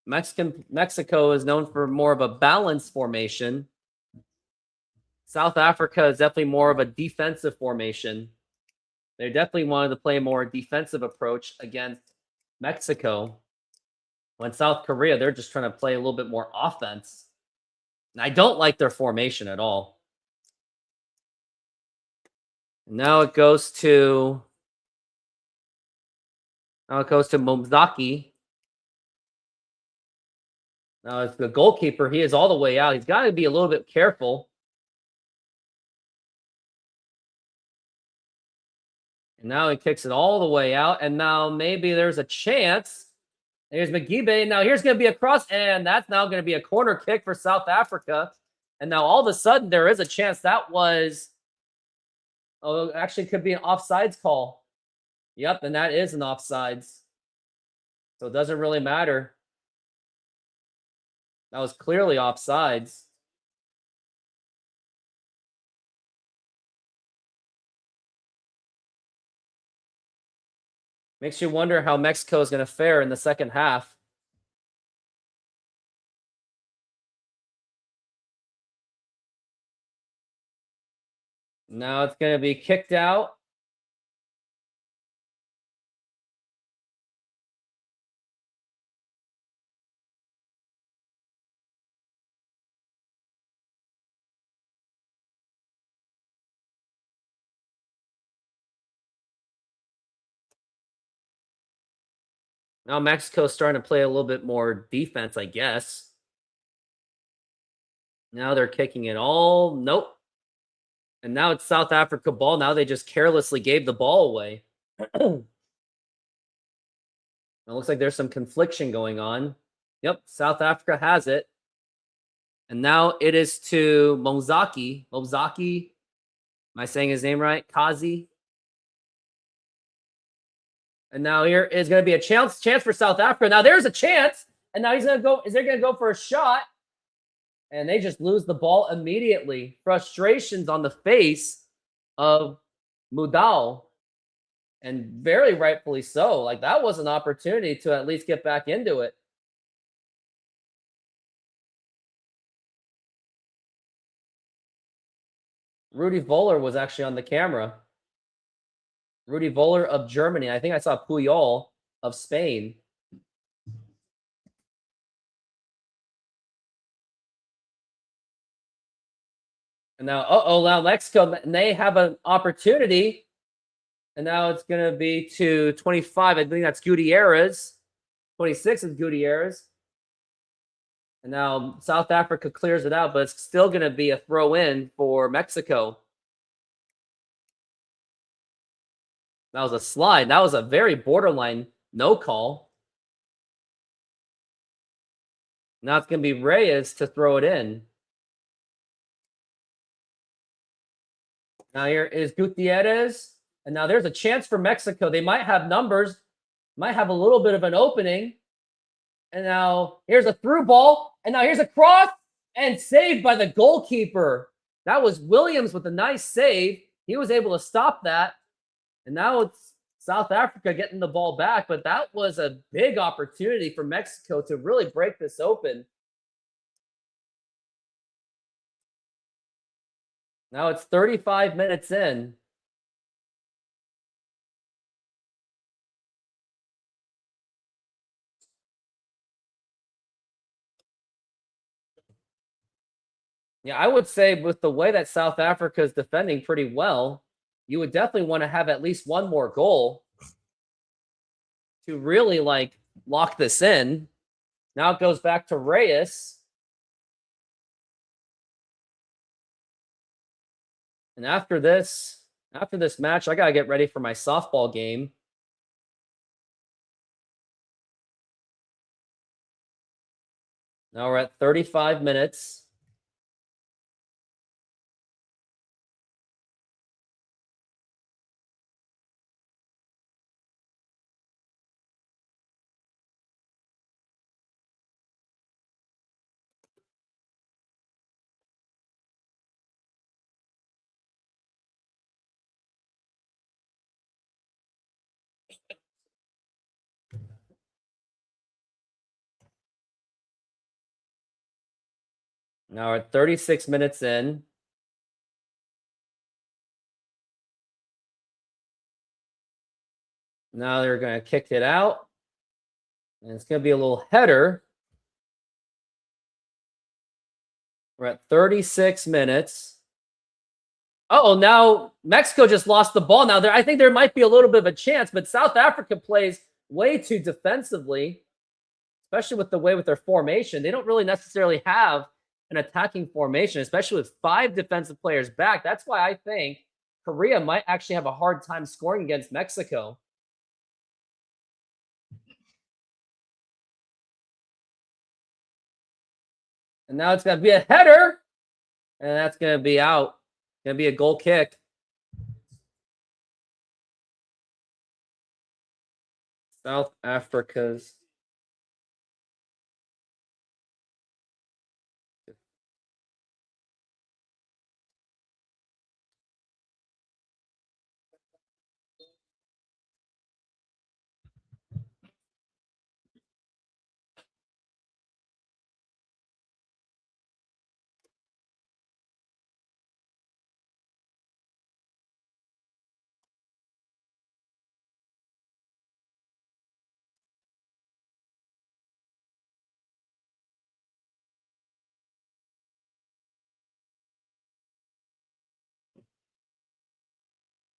Mexico is known for more of a balanced formation. South Africa is definitely more of a defensive formation. They definitely wanted to play a more defensive approach against Mexico. When South Korea, they're just trying to play a little bit more offense. And I don't like their formation at all. Now it goes to Momzaki. Now it's the goalkeeper. He is all the way out. He's got to be a little bit careful. And now he kicks it all the way out. And now maybe there's a chance. Here's Magibe. Now here's going to be a cross. And that's now going to be a corner kick for South Africa. And now all of a sudden there is a chance. That was... Oh, actually could be an offsides call. Yep, and that is an offsides. So it doesn't really matter. That was clearly offsides. Makes you wonder how Mexico is going to fare in the second half. Now it's going to be kicked out. Now Mexico's starting to play a little bit more defense, I guess. Now they're kicking it all. Nope. And now it's South Africa ball. Now they just carelessly gave the ball away. It looks like there's some confliction going on. Yep, South Africa has it. And now it is to Mozaki. Mozaki. Am I saying his name right? Kazi. And now here is going to be a chance for South Africa. Now there's a chance. And now he's going to go. Is they going to go for a shot? And they just lose the ball immediately. Frustrations on the face of Mudal. And very rightfully so. Like, that was an opportunity to at least get back into it. Rudy Voller was actually on the camera. Rudy Voller of Germany. I think I saw Puyol of Spain. And now, now Mexico, and they have an opportunity. And now it's going to be to 25. I think that's Gutierrez. 26 is Gutierrez. And now South Africa clears it out, but it's still going to be a throw in for Mexico. That was a slide. That was a very borderline no call. Now it's going to be Reyes to throw it in. Now here is Gutierrez. And now there's a chance for Mexico. They might have numbers, might have a little bit of an opening. And now here's a through ball. And now here's a cross and saved by the goalkeeper. That was Williams with a nice save. He was able to stop that. And now it's South Africa getting the ball back. But that was a big opportunity for Mexico to really break this open. Now it's 35 minutes in. Yeah, I would say with the way that South Africa is defending pretty well, you would definitely want to have at least one more goal to really like lock this in. Now it goes back to Reyes. And after this match, I got to get ready for my softball game. Now we're at 35 minutes. Now we're at 36 minutes in. Now they're going to kick it out. And it's going to be a little header. We're at 36 minutes. Oh, now Mexico just lost the ball. Now I think there might be a little bit of a chance, but South Africa plays way too defensively, especially with the way with their formation. They don't really necessarily have an attacking formation, especially with 5 defensive players back. That's why I think Korea might actually have a hard time scoring against Mexico. And now it's going to be a header, and that's going to be out. Going to be a goal kick. South Africa's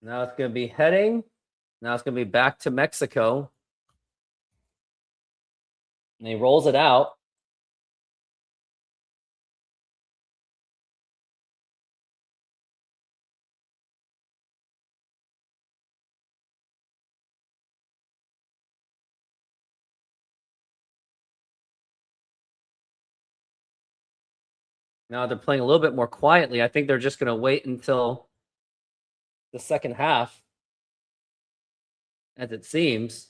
Now it's going to be heading. Now it's going to be back to Mexico. And he rolls it out. Now they're playing a little bit more quietly. I think they're just going to wait until the second half, as it seems.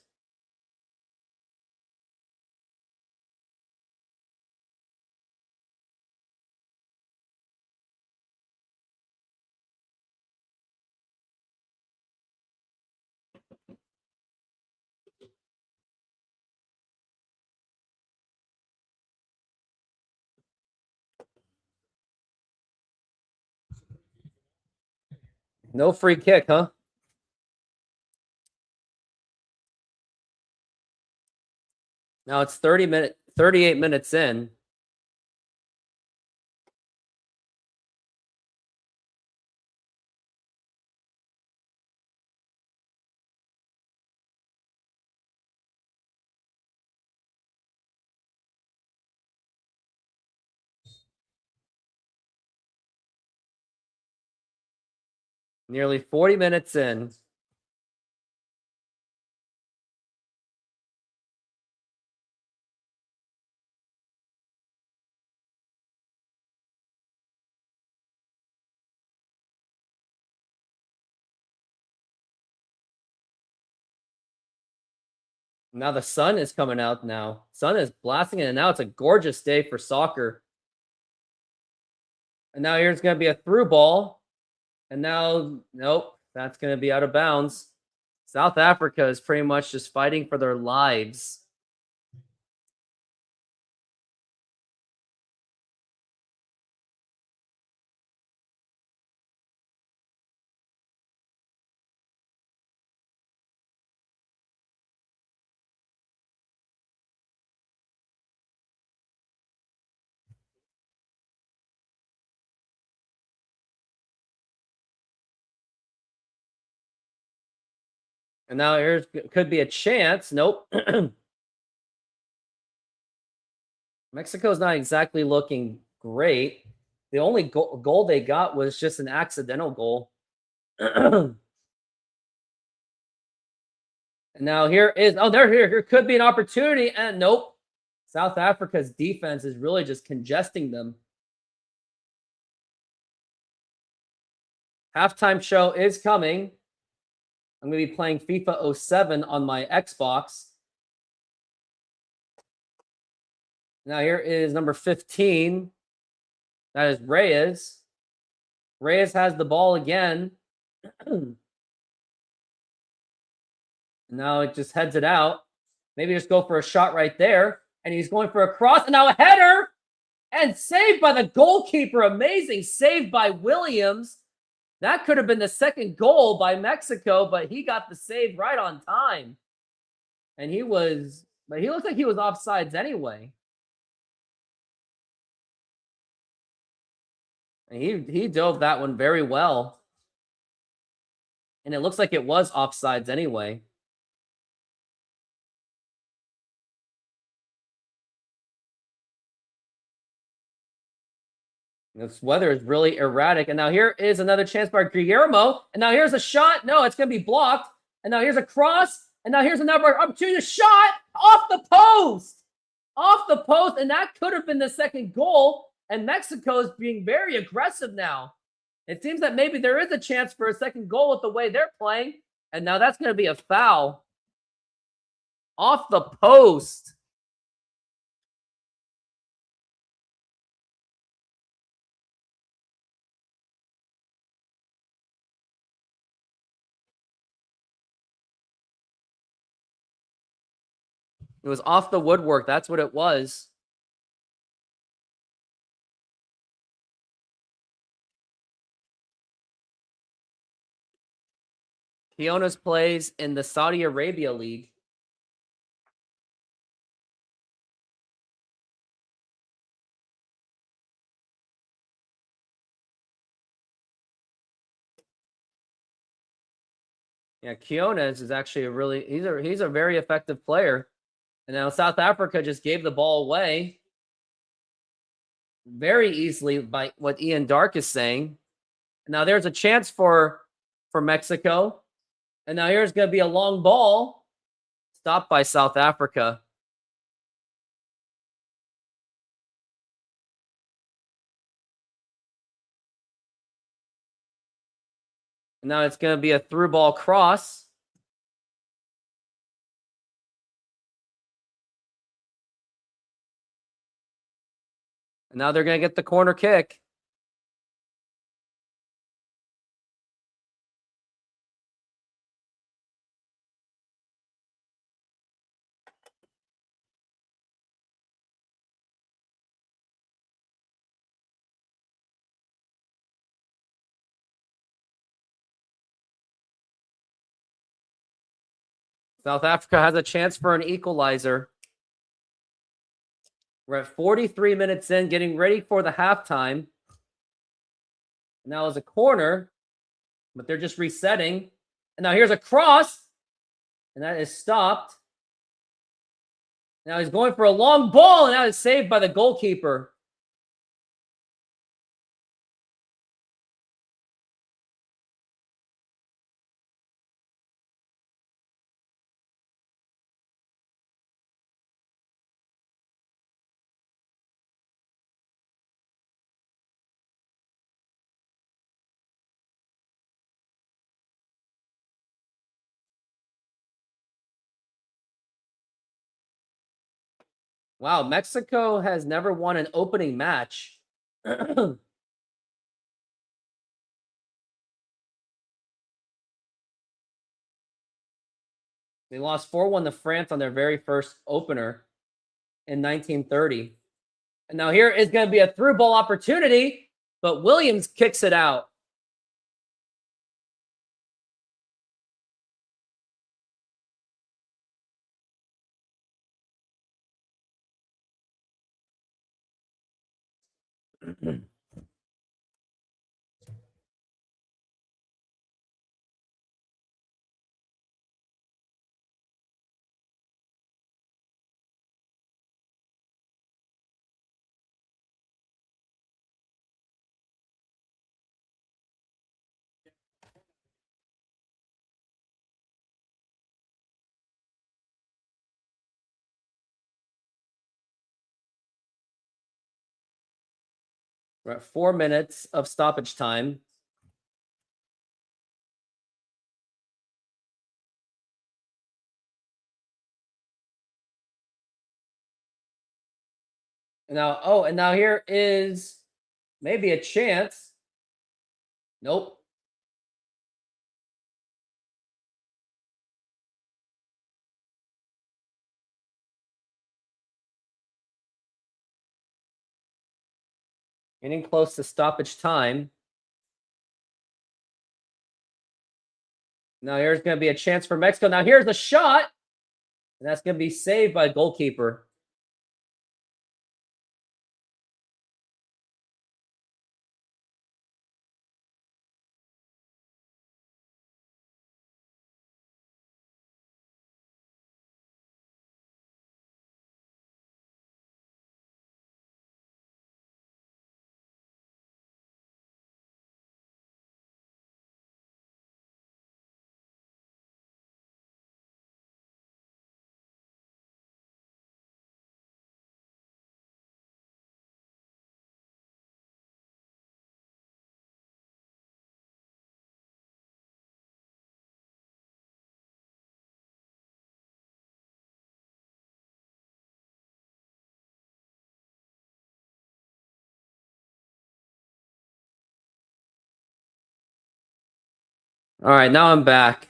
No free kick, huh? Now it's 38 minutes in. Nearly 40 minutes in. Now the sun is coming out now. Sun is blasting it, and now it's a gorgeous day for soccer. And now here's going to be a through ball. And now, nope, that's going to be out of bounds. South Africa is pretty much just fighting for their lives. And now here's could be a chance. Nope. Mexico's not exactly looking great. The only goal they got was just an accidental goal. And now here is, oh, here could be an opportunity. And nope. South Africa's defense is really just congesting them. Halftime show is coming. I'm going to be playing FIFA 07 on my Xbox. Now here is number 15. That is Reyes. Reyes has the ball again. Now it just heads it out. Maybe just go for a shot right there. And he's going for a cross. And now a header. And saved by the goalkeeper. Amazing save by Williams. That could have been the second goal by Mexico, but he got the save right on time. And he looked like he was offsides anyway. And he dove that one very well. And it looks like it was offsides anyway. This weather is really erratic. And now here is another chance by Guillermo. And now here's a shot. No, it's going to be blocked. And now here's a cross. And now here's another opportunity. Shot off the post. Off the post. And that could have been the second goal. And Mexico is being very aggressive now. It seems that maybe there is a chance for a second goal with the way they're playing. And now that's going to be a foul. Off the post. It was off the woodwork. That's what it was. Quinones plays in the Saudi Arabia League. Yeah, Quiones is actually he's a very effective player. And now South Africa just gave the ball away very easily by what Ian Dark is saying. Now there's a chance for Mexico. And now here's going to be a long ball stopped by South Africa. And now it's going to be a through ball cross. And now they're going to get the corner kick. South Africa has a chance for an equalizer. We're at 43 minutes in, getting ready for the halftime. Now is a corner, but they're just resetting. And now here's a cross, and that is stopped. Now he's going for a long ball, and that is saved by the goalkeeper. Wow, Mexico has never won an opening match. They lost 4-1 to France on their very first opener in 1930. And now here is going to be a through ball opportunity, but Williams kicks it out. We're at 4 minutes of stoppage time. And now here is maybe a chance. Nope. Getting close to stoppage time. Now here's going to be a chance for Mexico. Now here's a shot. And that's going to be saved by goalkeeper. All right, now I'm back.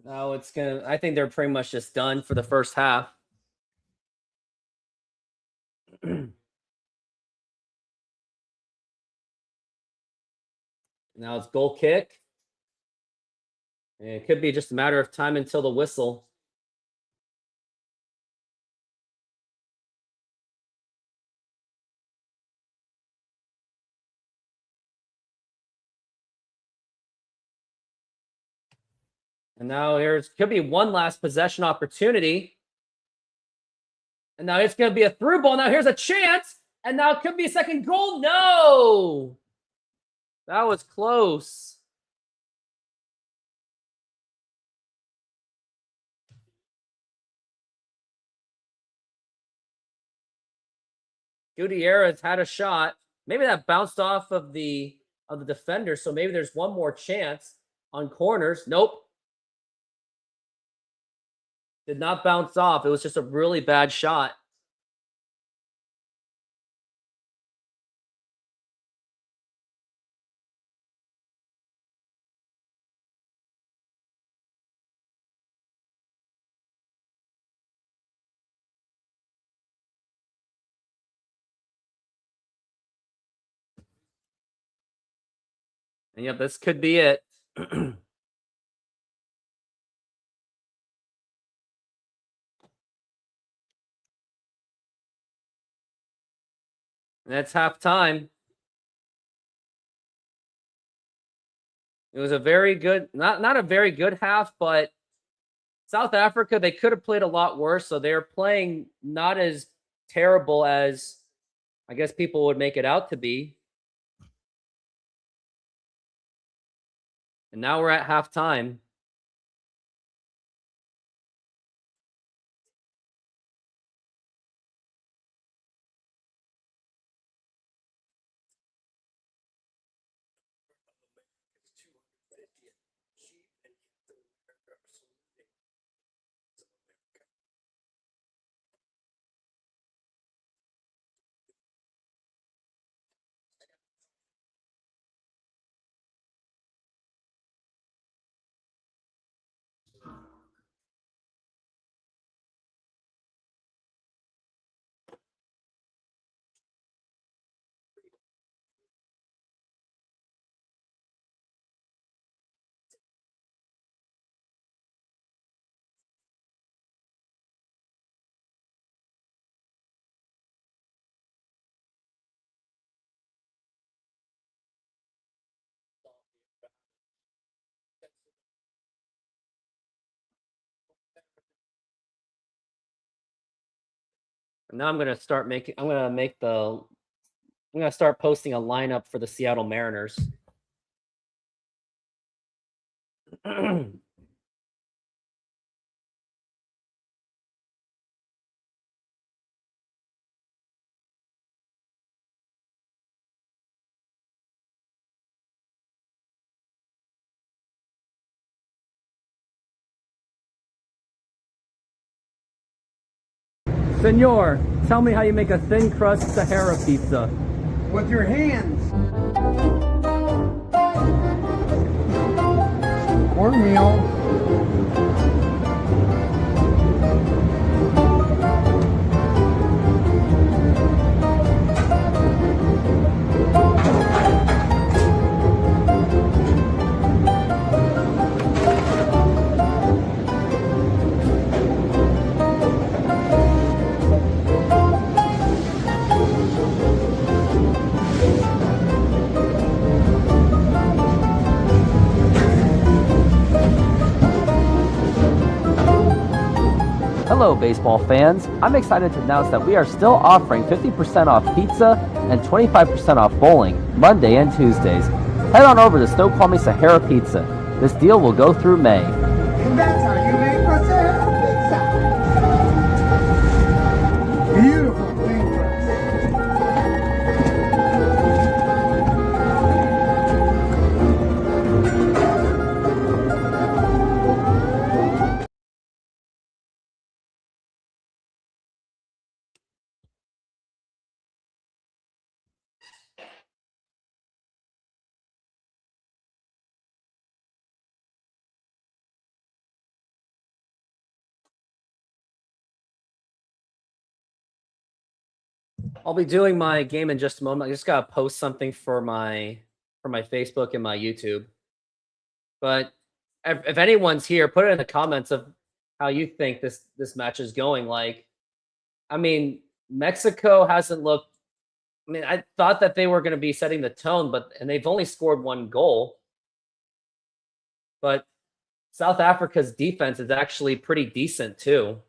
Now I think they're pretty much just done for the first half. Now it's goal kick. And it could be just a matter of time until the whistle. And now here's could be one last possession opportunity. And now it's going to be a through ball. Now here's a chance. And now it could be a second goal. No. That was close. Gutierrez had a shot. Maybe that bounced off of the defender. So maybe there's one more chance on corners. Nope. Did not bounce off. It was just a really bad shot. And yep, this could be it. That's halftime. It was a very good, not a very good half, but South Africa, they could have played a lot worse. So they're playing not as terrible as I guess people would make it out to be. And now we're at halftime. And now I'm gonna start making. I'm gonna start posting a lineup for the Seattle Mariners. Senor, tell me how you make a thin crust Sahara pizza. With your hands. Cornmeal. Hello, baseball fans. I'm excited to announce that we are still offering 50% off pizza and 25% off bowling Monday and Tuesdays. Head on over to Snoqualmie Sahara Pizza. This deal will go through May. And that's how you make a Sahara pizza. Beautiful thin crust. I'll be doing my game in just a moment. I just gotta post something for my Facebook and my YouTube. But if anyone's here, put it in the comments of how you think this match is going. Like, I mean, Mexico hasn't looked. I mean, I thought that they were going to be setting the tone, and they've only scored one goal. But South Africa's defense is actually pretty decent too.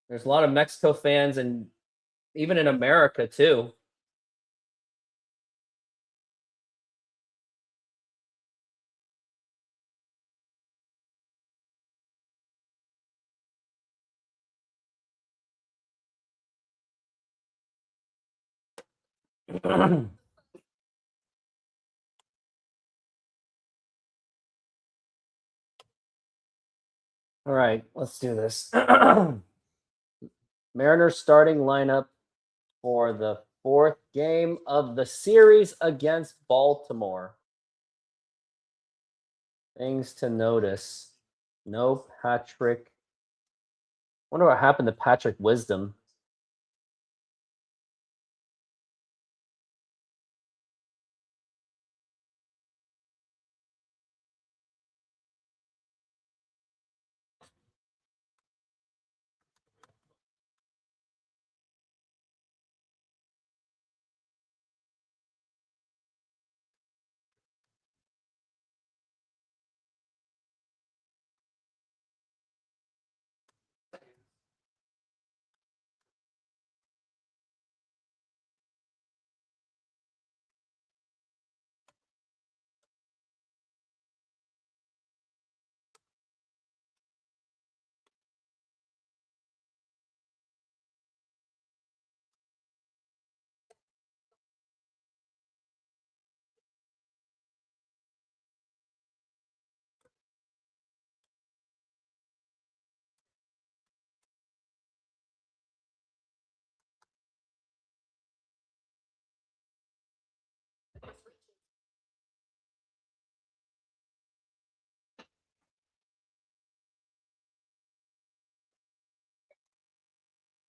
There's a lot of Mexico fans and even in America too. All right, let's do this. Mariners starting lineup for the fourth game of the series against Baltimore. Things to notice. No Patrick. Wonder what happened to Patrick Wisdom.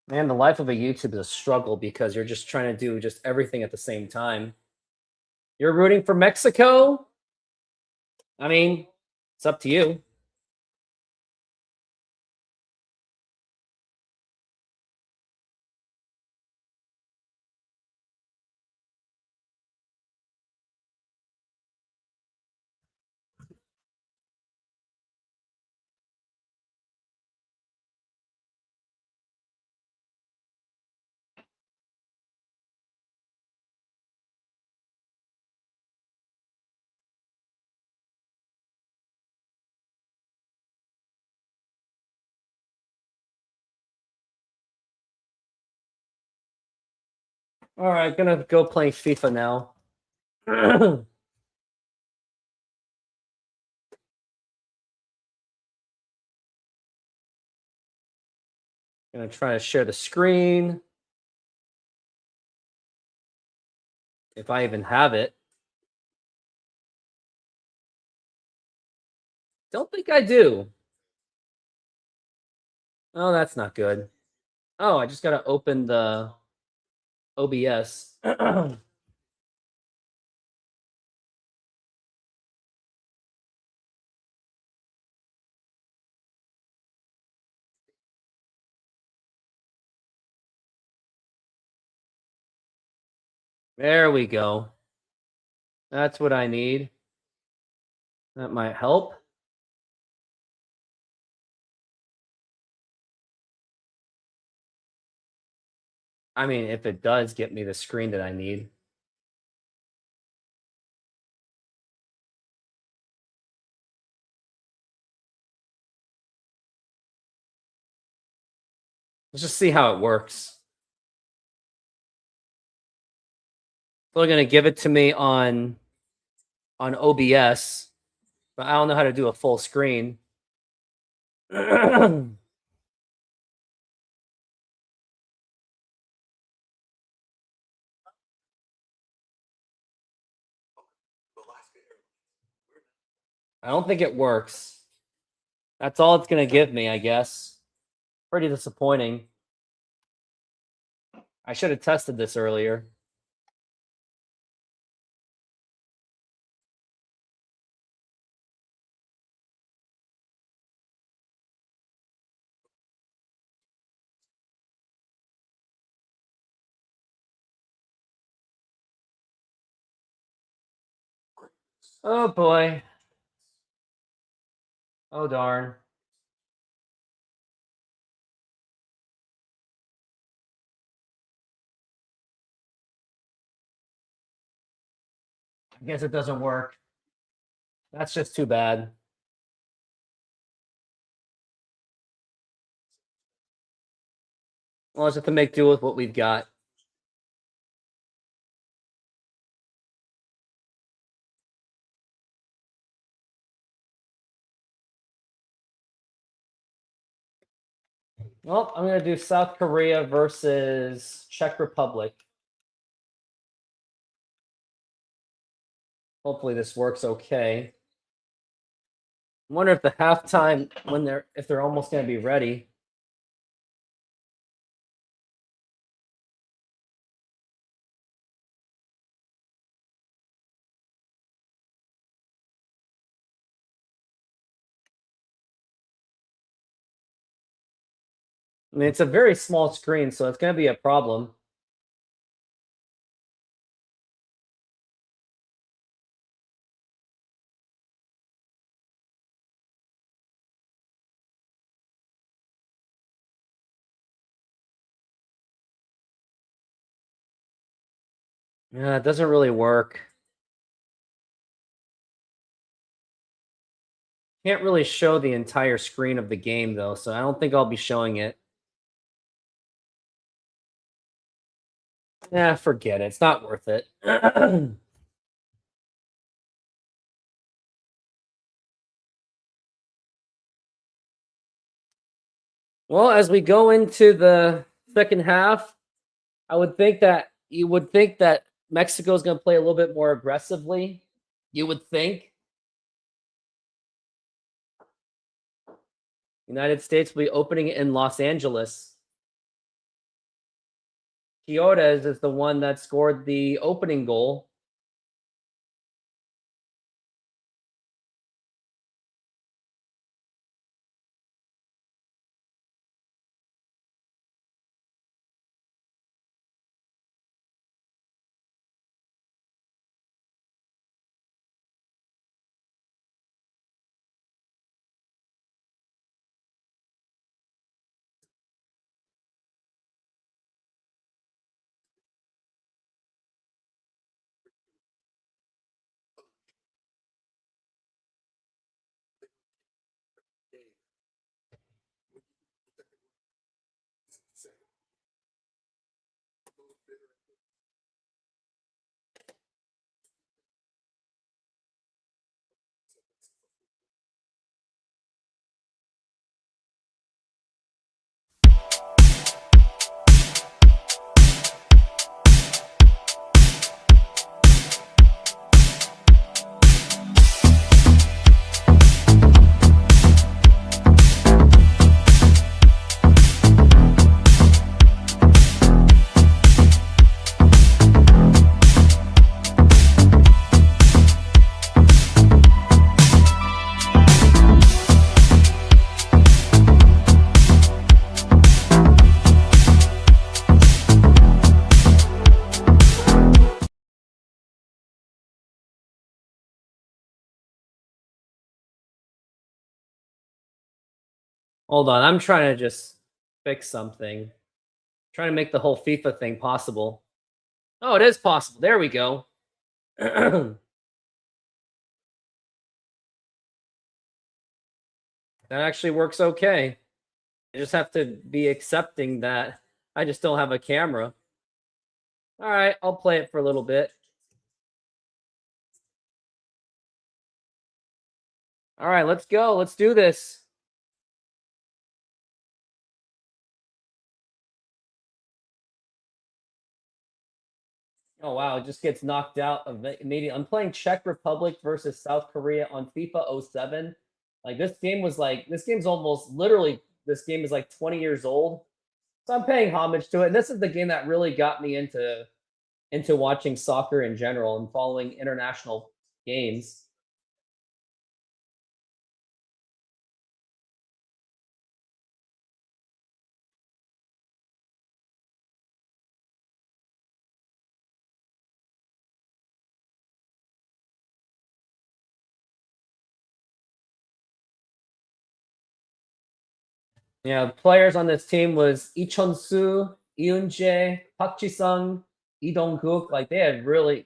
Man, the life of a YouTube is a struggle because you're just trying to do just everything at the same time. You're rooting for Mexico? I mean, it's up to you. All right, gonna go play FIFA now. Gonna try to share the screen. If I even have it. Don't think I do. Oh, that's not good. Oh, I just gotta open the OBS. There we go. That's what I need. That might help. I mean, if it does get me the screen that I need. Let's just see how it works. They're gonna give it to me on OBS, but I don't know how to do a full screen. I don't think it works. That's all it's gonna give me, I guess. Pretty disappointing. I should have tested this earlier. Oh boy. Oh darn. I guess it doesn't work. That's just too bad. We'll just have to make do with what we've got. Well, I'm going to do South Korea versus Czech Republic. Hopefully this works okay. I wonder if the halftime when they're almost going to be ready. I mean, it's a very small screen, so it's going to be a problem. Yeah, it doesn't really work. Can't really show the entire screen of the game, though, so I don't think I'll be showing it. Yeah, forget it. It's not worth it. Well, as we go into the second half, I would think that you would think that Mexico is going to play a little bit more aggressively. You would think United States will be opening it in Los Angeles. Quiotes is the one that scored the opening goal. Hold on, I'm trying to just fix something. Trying to make the whole FIFA thing possible. Oh, it is possible. There we go. That actually works okay. I just have to be accepting that I just don't have a camera. All right, I'll play it for a little bit. All right, let's go. Let's do this. Oh wow, it just gets knocked out of immediately. I'm playing Czech Republic versus South Korea on FIFA 07. Like this game's almost literally this game is like 20 years old. So I'm paying homage to it. And this is the game that really got me into watching soccer in general and following international games. Yeah, players on this team was Lee Chun-soo, Eun-jae, Park Ji-sung, Lee Dong-guk. Like they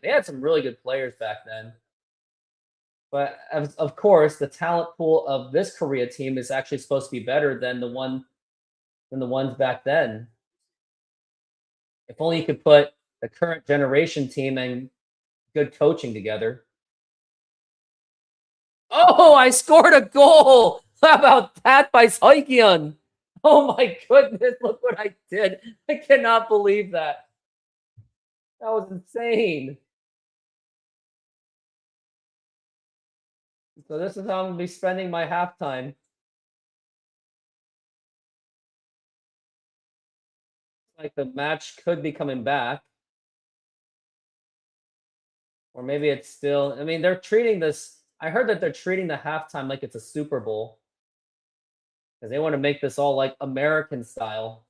had some really good players back then. But of course, the talent pool of this Korea team is actually supposed to be better than the ones back then. If only you could put the current generation team and good coaching together. Oh, I scored a goal! How about that by Seukian? Oh my goodness, look what I did. I cannot believe that. That was insane. So this is how I'm going to be spending my halftime. Like the match could be coming back. Or maybe it's still, I mean, they're treating this, I heard that they're treating the halftime like it's a Super Bowl. Because they want to make this all like American style.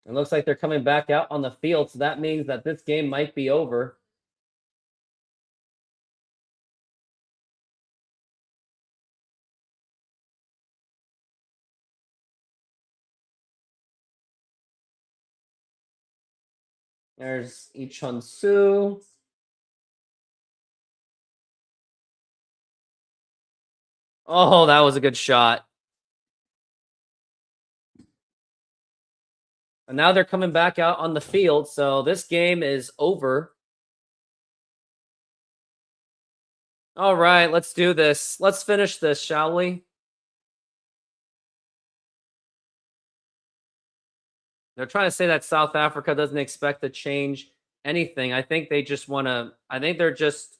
It looks like they're coming back out on the field, so that means that this game might be over. There's Lee Chun-soo. Oh, that was a good shot. And now they're coming back out on the field, so this game is over. All right, let's do this. Let's finish this, shall we? They're trying to say that South Africa doesn't expect to change anything. I think they just want to. I think they're just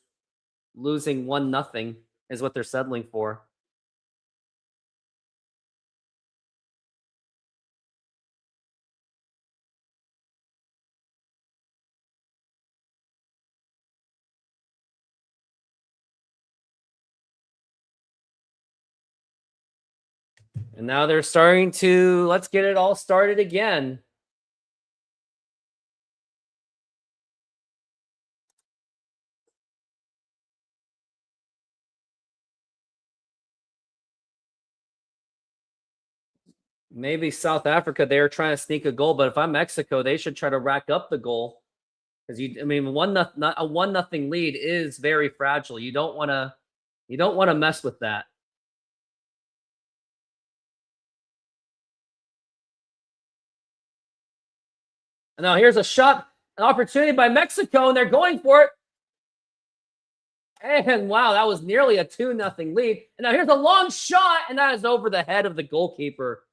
losing 1-0 is what they're settling for. And now they're starting to. Let's get it all started again. Maybe South Africa, they're trying to sneak a goal, but if I'm Mexico, they should try to rack up the goal. Because I mean, not a 1-0 lead is very fragile. You don't want to mess with that. And now here's a shot, an opportunity by Mexico, and they're going for it. And wow, that was nearly a 2-0 lead. And now here's a long shot, and that is over the head of the goalkeeper.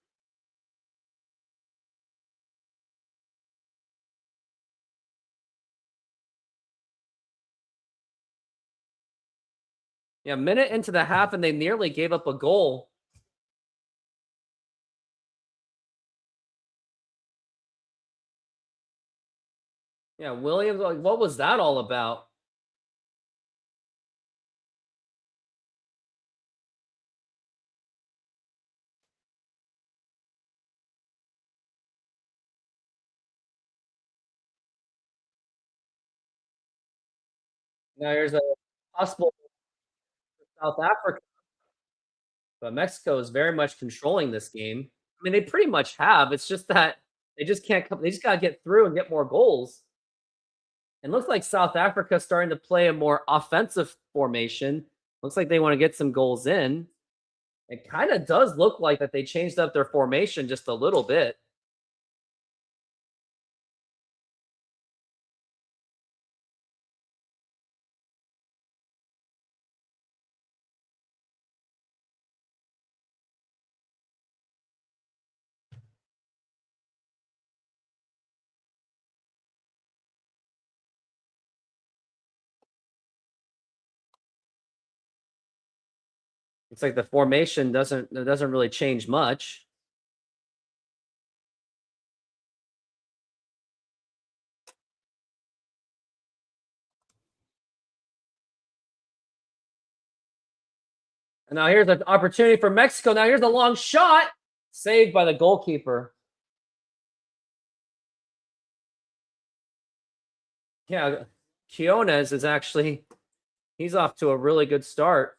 Yeah, a minute into the half, and they nearly gave up a goal. Yeah, Williams, like, what was that all about? Now here's a possible South Africa, but Mexico is very much controlling this game. I mean, they pretty much have. It's just that they just can't come. They just got to get through and get more goals. It looks like South Africa starting to play a more offensive formation. Looks like they want to get some goals in. It kind of does look like that they changed up their formation just a little bit. It's like the formation doesn't really change much. And now here's an opportunity for Mexico. Now here's a long shot, saved by the goalkeeper. Yeah, Quiones is actually, he's off to a really good start.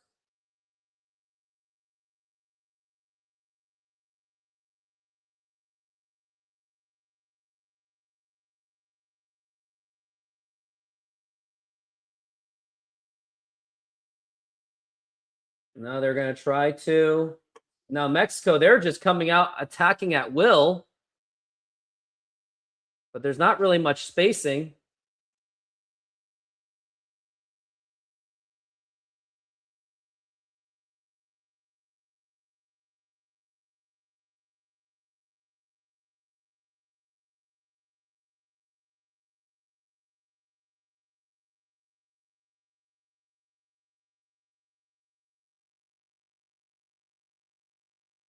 Now they're going to try to. Now Mexico, they're just coming out attacking at will. But there's not really much spacing.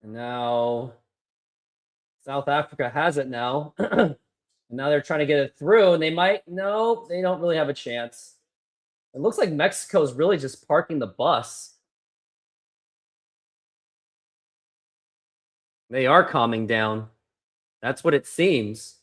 And now South Africa has it now. And now they're trying to get it through, and they might. No, they don't really have a chance. It looks like Mexico's really just parking the bus. They are calming down. That's what it seems.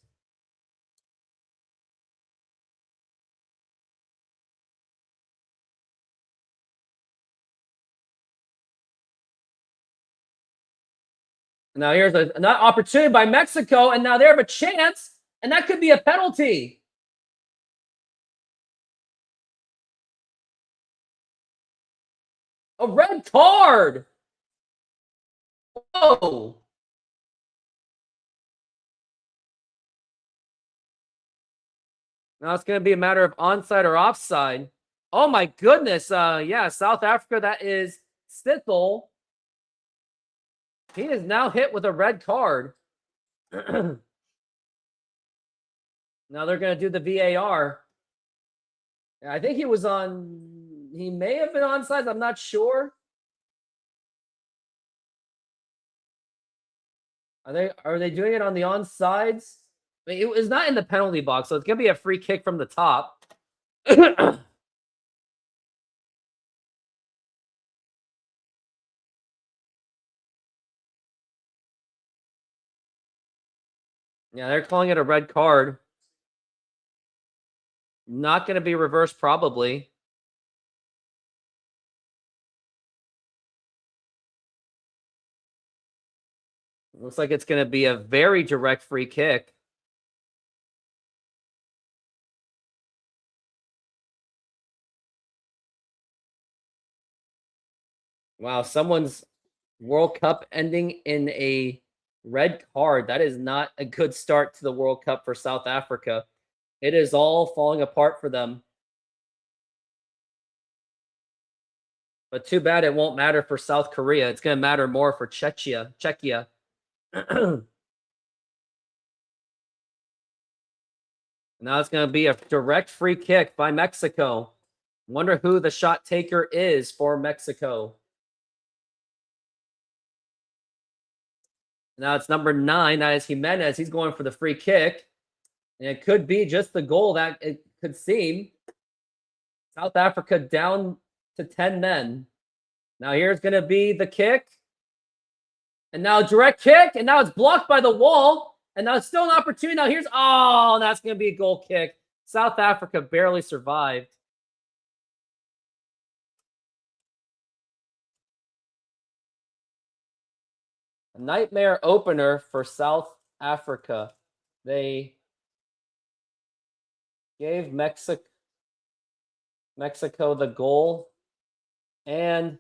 Now here's an opportunity by Mexico, and now they have a chance, and that could be a penalty. A red card. Whoa. Now it's going to be a matter of onside or offside. Oh my goodness. Yeah, South Africa, that is Stithel. He is now hit with a red card. Now they're going to do the VAR. I think he was on, he may have been onside. I'm not sure. Are they doing it on the onsides? I mean, it was not in the penalty box, so it's going to be a free kick from the top. Yeah, they're calling it a red card. Not going to be reversed, probably. Looks like it's going to be a very direct free kick. Wow, someone's World Cup ending in a red card. That is not a good start to the World Cup for South Africa. It is all falling apart for them. But too bad it won't matter for South Korea. It's going to matter more for Czechia. Now it's going to be a direct free kick by Mexico. Wonder who the shot taker is for Mexico. Now it's number 9. That is Jimenez. He's going for the free kick. And it could be just the goal that it could seem. South Africa down to 10 men. Now here's going to be the kick. And now direct kick. And now it's blocked by the wall. And now it's still an opportunity. Now here's, oh, that's going to be a goal kick. South Africa barely survived. A nightmare opener for South Africa. They gave Mexico the goal and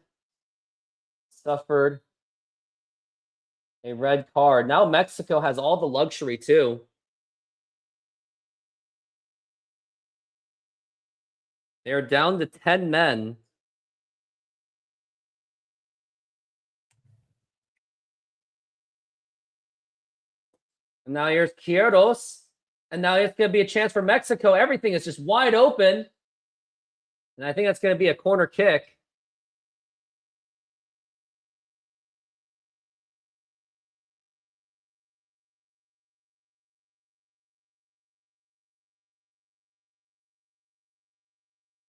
suffered a red card. Now Mexico has all the luxury too. They're down to 10 men. And now here's Quieros. And now it's going to be a chance for Mexico. Everything is just wide open. And I think that's going to be a corner kick.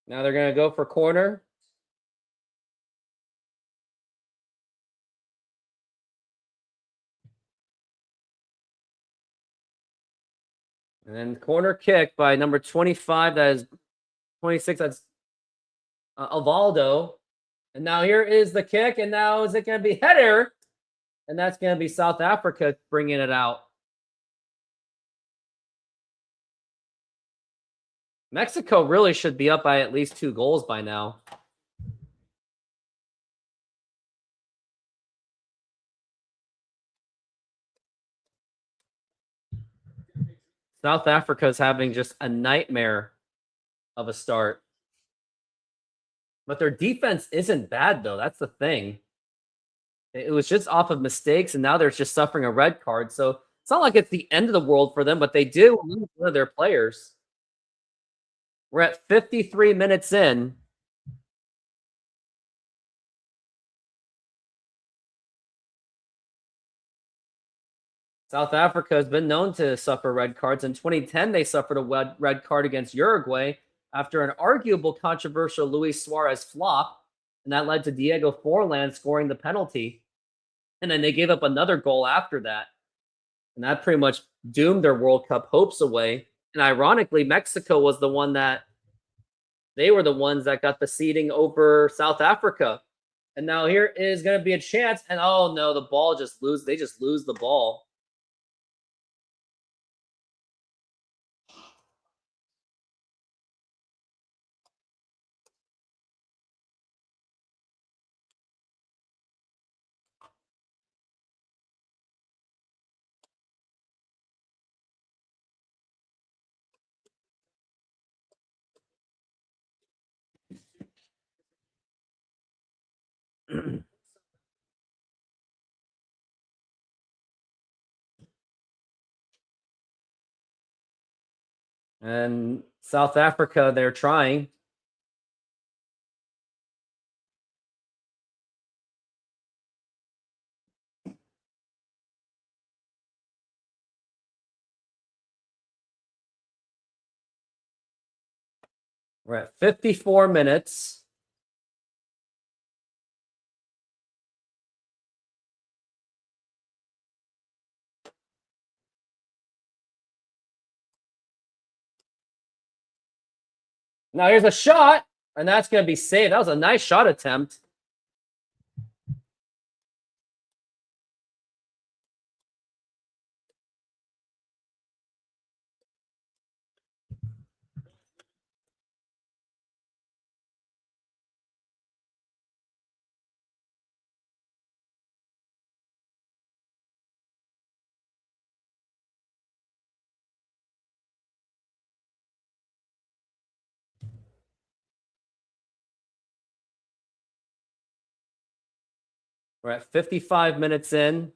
Now they're going to go for corner. And then corner kick by number 25. That is 26. That's Avaldo. And now here is the kick. And now is it going to be header? And that's going to be South Africa bringing it out. Mexico really should be up by at least 2 goals by now. South Africa is having just a nightmare of a start. But their defense isn't bad, though. That's the thing. It was just off of mistakes, and now they're just suffering a red card. So it's not like it's the end of the world for them, but they do lose one of their players. We're at 53 minutes in. South Africa has been known to suffer red cards. In 2010, they suffered a red card against Uruguay after an arguable controversial Luis Suarez flop, and that led to Diego Forlan scoring the penalty. And then they gave up another goal after that. And that pretty much doomed their World Cup hopes away. And ironically, Mexico was the one that they were the ones that got the seeding over South Africa. And now here is going to be a chance. And oh no, the ball just lose. They just lose the ball. And South Africa, they're trying. We're at 54 minutes. Now here's a shot, and that's going to be saved. That was a nice shot attempt. We're at 55 minutes in.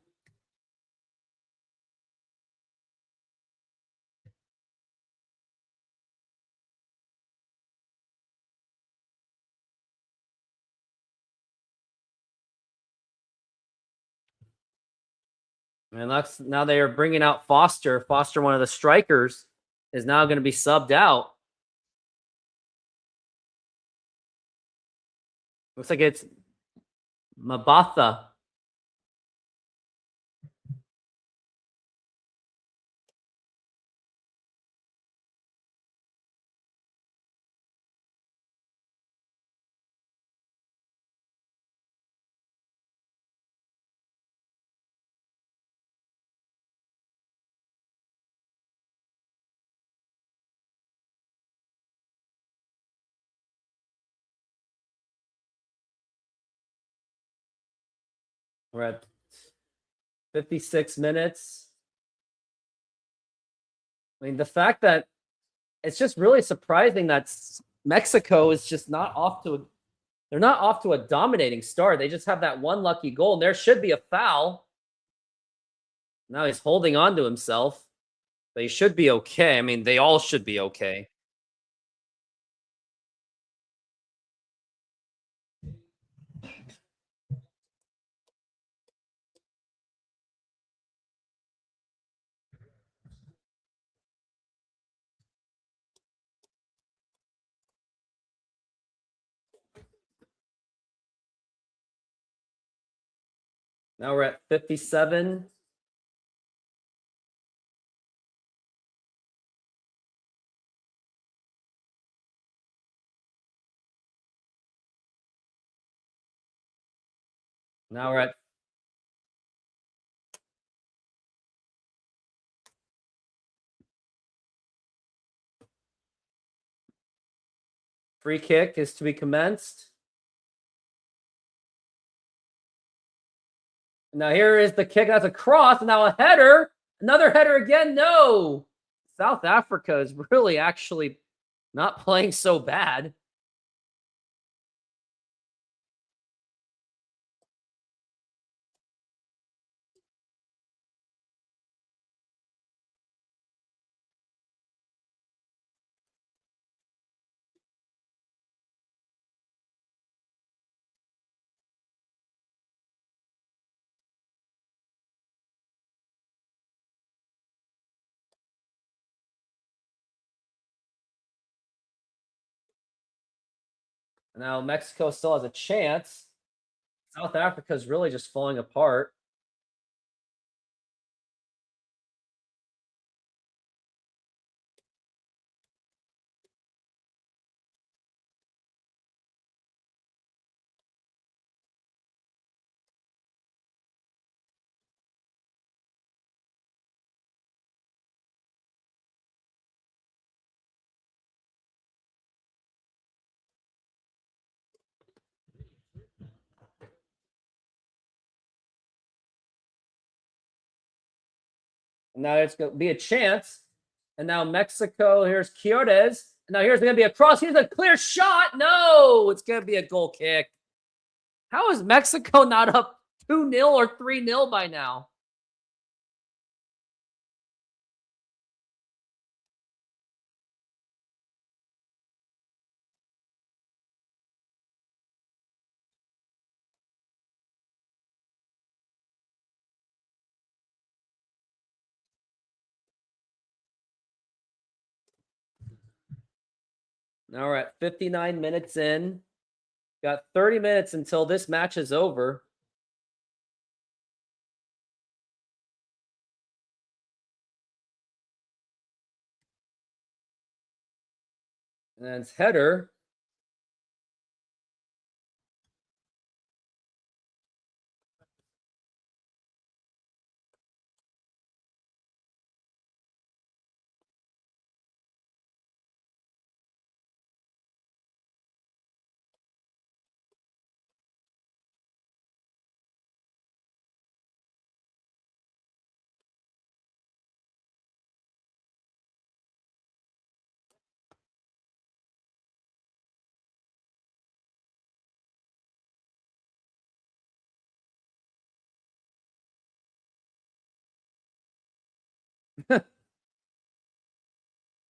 And that's now they are bringing out Foster. Foster, one of the strikers, is now going to be subbed out. Looks like it's Mabatha. We're at 56 minutes. I mean, the fact that it's just really surprising that Mexico is just not off to they're not off to a dominating start. They just have that one lucky goal, and there should be a foul. Now he's holding on to himself, but he should be okay. I mean, they all should be okay. Now we're at 57. Now we're at free kick is to be commenced. Now here is the kick. That's a cross. Now a header. Another header again. No. South Africa is really actually not playing so bad. Now Mexico still has a chance. South Africa is really just falling apart. Now it's going to be a chance. And now Mexico, here's Quiotes. Now here's going to be a cross. Here's a clear shot. No, it's going to be a goal kick. How is Mexico not up 2-0 or 3-0 by now? Now we're at 59 minutes in. Got 30 minutes until this match is over. And it's header.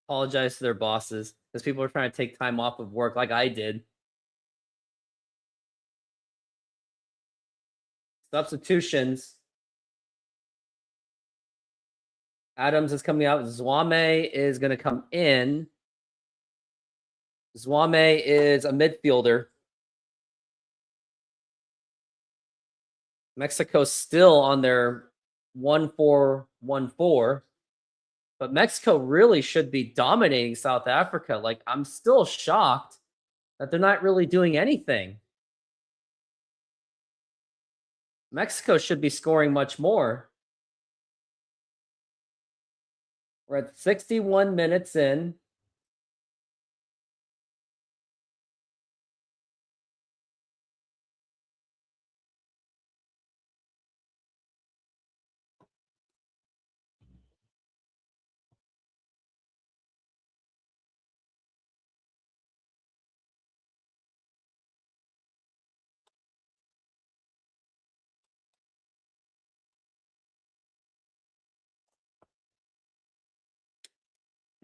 Apologize to their bosses because people are trying to take time off of work like I did. Substitutions. Adams is coming out. Zwame is going to come in. Zwame is a midfielder. Mexico's still on their 1-4-1-4. But Mexico really should be dominating South Africa. Like, I'm still shocked that they're not really doing anything. Mexico should be scoring much more. We're at 61 minutes in.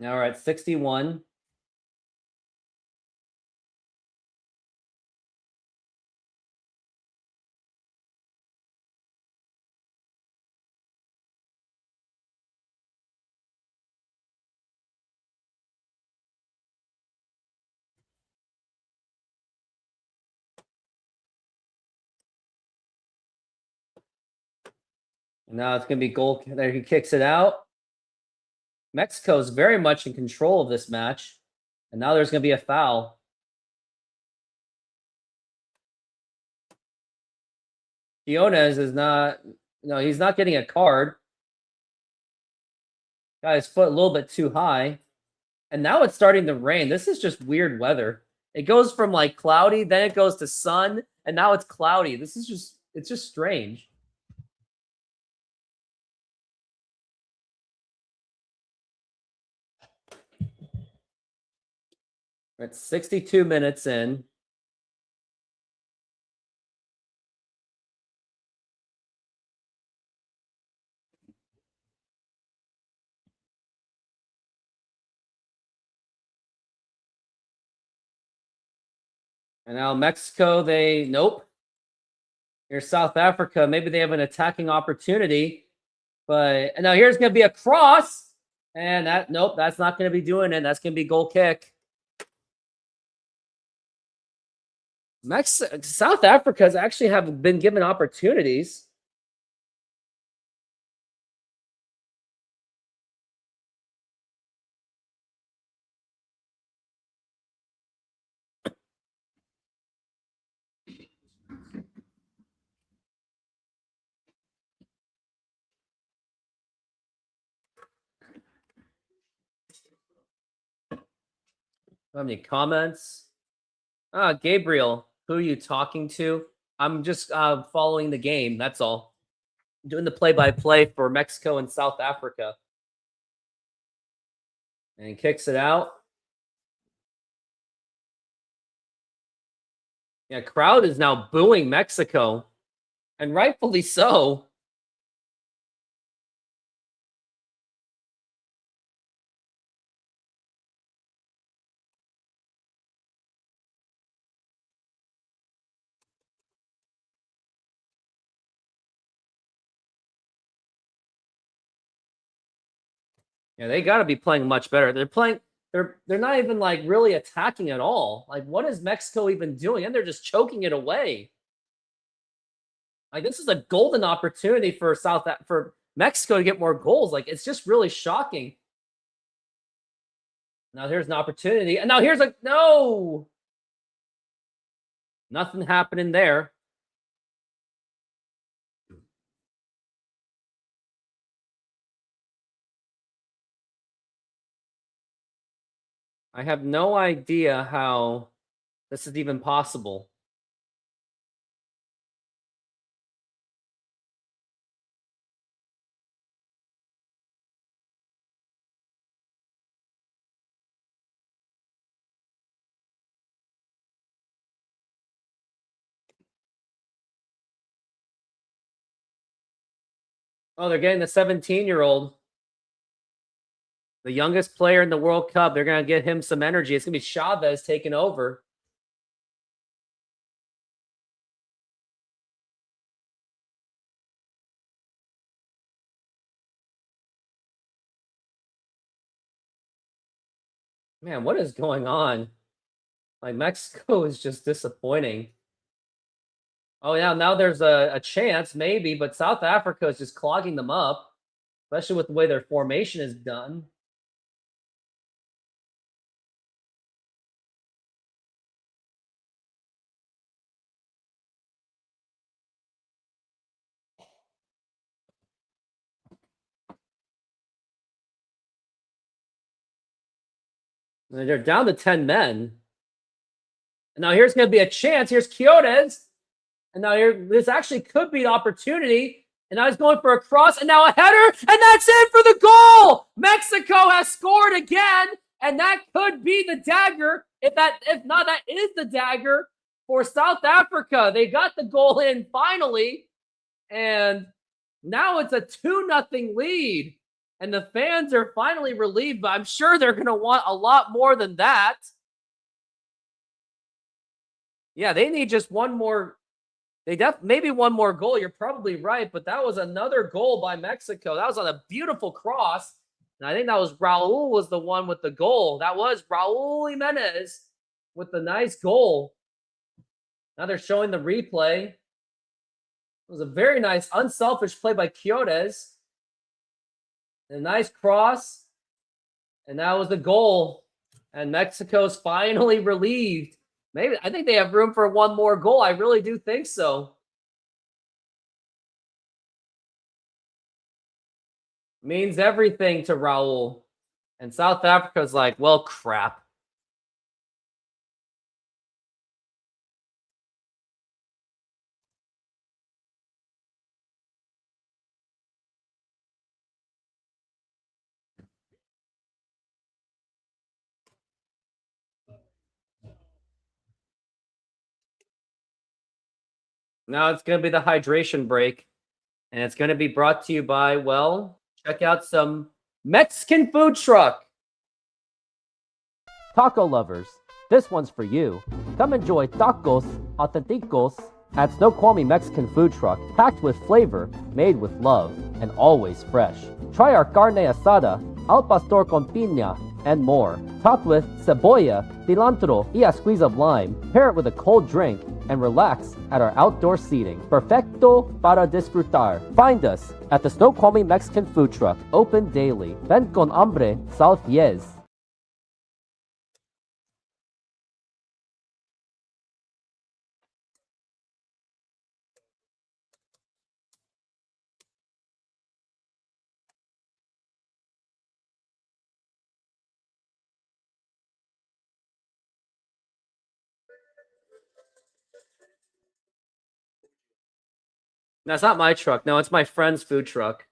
Now we're at 61. Now it's going to be goal. There he kicks it out. Mexico is very much in control of this match. And now there's going to be a foul. Quiones is not. No, he's not getting a card. Got his foot a little bit too high. And now it's starting to rain. This is just weird weather. It goes from like cloudy, then it goes to sun, and now it's cloudy. This is just, it's just strange. It's 62 minutes in. And now Mexico, nope. Here's South Africa. Maybe they have an attacking opportunity. But and now here's going to be a cross. And nope, that's not going to be doing it. That's going to be goal kick. South Africa's actually have been given opportunities. Have any comments? Gabriel, who are you talking to? I'm just following the game. That's all. Doing the play-by-play for Mexico and South Africa. And he kicks it out. Yeah, crowd is now booing Mexico. And rightfully so. Yeah, they got to be playing much better. They're not even like really attacking at all. Like, what is Mexico even doing? And they're just choking it away. Like, this is a golden opportunity for Mexico to get more goals. Like, it's just really shocking. Now here's an opportunity. And now here's no. Nothing happening there. I have no idea how this is even possible. Oh, they're getting the 17-year-old. The youngest player in the World Cup. They're going to get him some energy. It's going to be Chavez taking over. Man, what is going on? Like, Mexico is just disappointing. Oh, yeah, now there's a chance, maybe, but South Africa is just clogging them up, especially with the way their formation is done. And they're down to 10 men. And now here's going to be a chance. Here's Quiones. And now this actually could be an opportunity. And now he's going for a cross. And now a header. And that's it for the goal. Mexico has scored again. And that could be the dagger. If not, that is the dagger for South Africa. They got the goal in finally. And now it's a 2-0 lead. And the fans are finally relieved. But I'm sure they're going to want a lot more than that. Yeah, they need just one more. Maybe one more goal. You're probably right, but that was another goal by Mexico. That was on a beautiful cross. And I think that was Raul was the one with the goal. That was Raul Jimenez with the nice goal. Now they're showing the replay. It was a very nice, unselfish play by Quiones. A nice cross. And that was the goal. And Mexico's finally relieved. Maybe I think they have room for one more goal. I really do think so. Means everything to Raul. And South Africa's like, well, crap. Now it's going to be the hydration break. And it's going to be brought to you by, well, check out some Mexican food truck. Taco lovers, this one's for you. Come enjoy tacos auténticos at Snoqualmie Mexican food truck, packed with flavor, made with love, and always fresh. Try our carne asada, al pastor con piña, and more. Topped with cebolla, cilantro, y a squeeze of lime. Pair it with a cold drink and relax at our outdoor seating. Perfecto para disfrutar. Find us at the Snoqualmie Mexican food truck, open daily. Ven con hambre, sal fies. No, it's not my truck. No, it's my friend's food truck.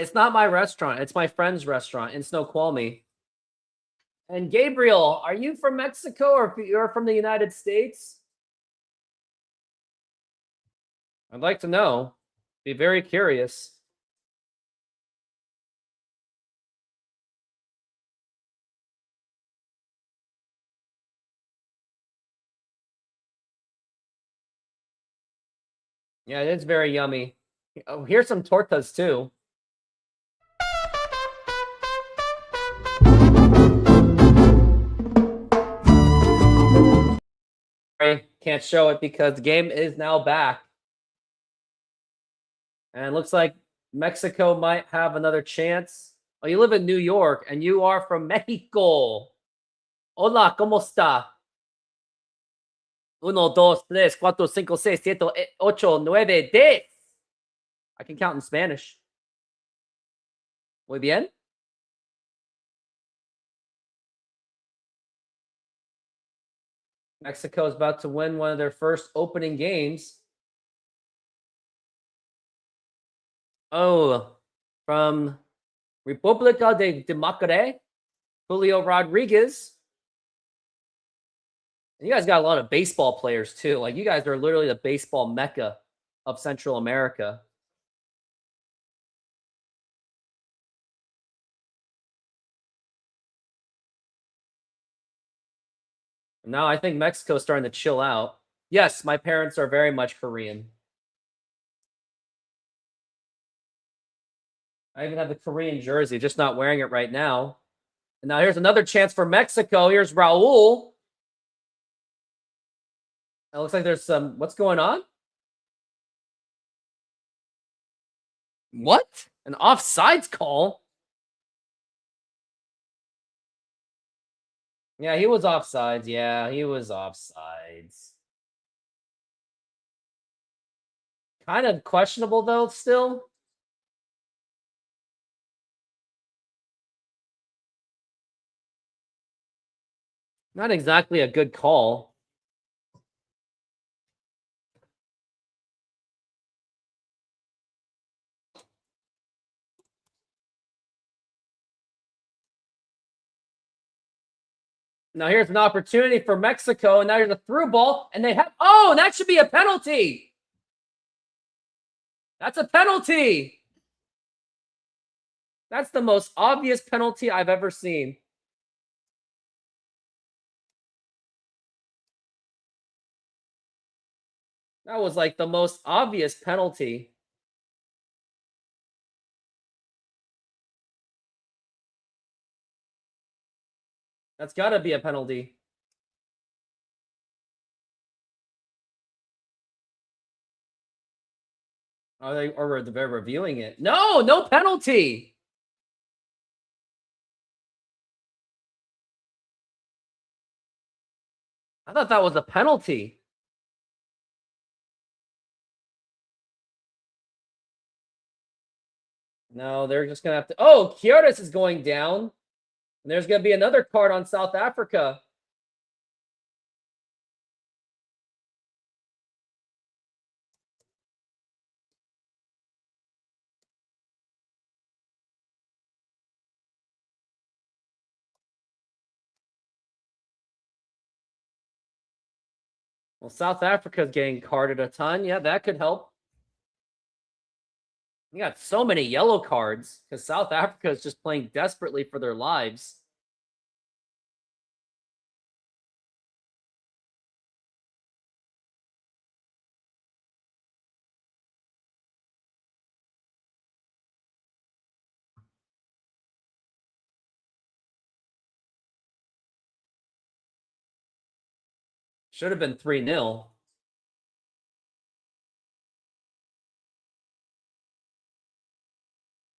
It's not my restaurant. It's my friend's restaurant in Snoqualmie. And Gabriel, are you from Mexico or you're from the United States? I'd like to know. Be very curious. Yeah, it is very yummy. Oh, here's some tortas too. Can't show it because the game is now back. And it looks like Mexico might have another chance. Oh, you live in New York and you are from Mexico. Hola, ¿cómo está? 1, 2, 3, 4, 5, 6, 7, 8, 9, 10. I can count in Spanish. Muy bien. Mexico is about to win one of their first opening games. Oh, from República de Macare, Julio Rodriguez. And you guys got a lot of baseball players too. Like you guys are literally the baseball mecca of Central America. Now I think Mexico's starting to chill out. Yes, my parents are very much Korean. I even have the Korean jersey, just not wearing it right now. And now here's another chance for Mexico. Here's Raul. It looks like there's some. What's going on? What? An offsides call? Yeah, he was offsides. Yeah, he was offsides. Kind of questionable, though, still. Not exactly a good call. Now here's an opportunity for Mexico, and now here's a through ball, and they have. Oh, that should be a penalty. That's a penalty. That's the most obvious penalty I've ever seen. That was like the most obvious penalty. That's got to be a penalty. Are they, or they're reviewing it? No, no penalty. I thought that was a penalty. No, they're just gonna have to. Oh, Kiotis is going down. And there's gonna be another card on South Africa. Well, South Africa's getting carded a ton. Yeah, that could help. You got so many yellow cards because South Africa is just playing desperately for their lives. Should have been 3-0.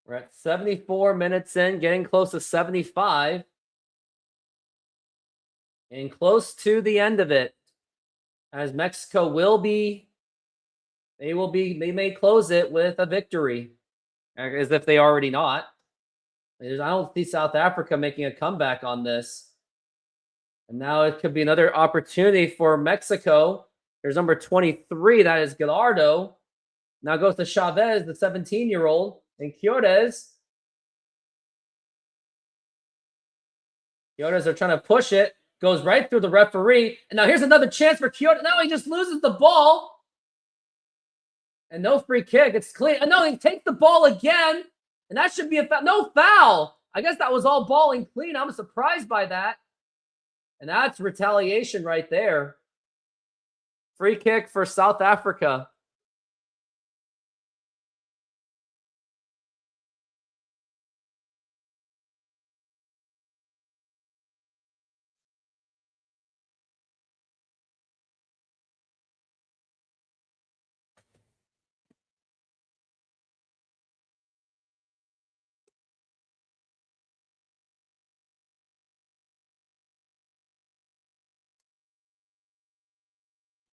We're at 74 minutes in, getting close to 75. And close to the end of it. As Mexico they may close it with a victory. As if they already not. I don't see South Africa making a comeback on this. And now it could be another opportunity for Mexico. There's number 23, that is Gallardo. Now goes to Chavez, the 17-year-old, and Quiotes. Quiotes are trying to push it. Goes right through the referee. And now here's another chance for Quiotes. Now he just loses the ball. And no free kick. It's clean. And no, he takes the ball again. And that should be a foul. No foul. I guess that was all ball and clean. I'm surprised by that. And that's retaliation right there. Free kick for South Africa.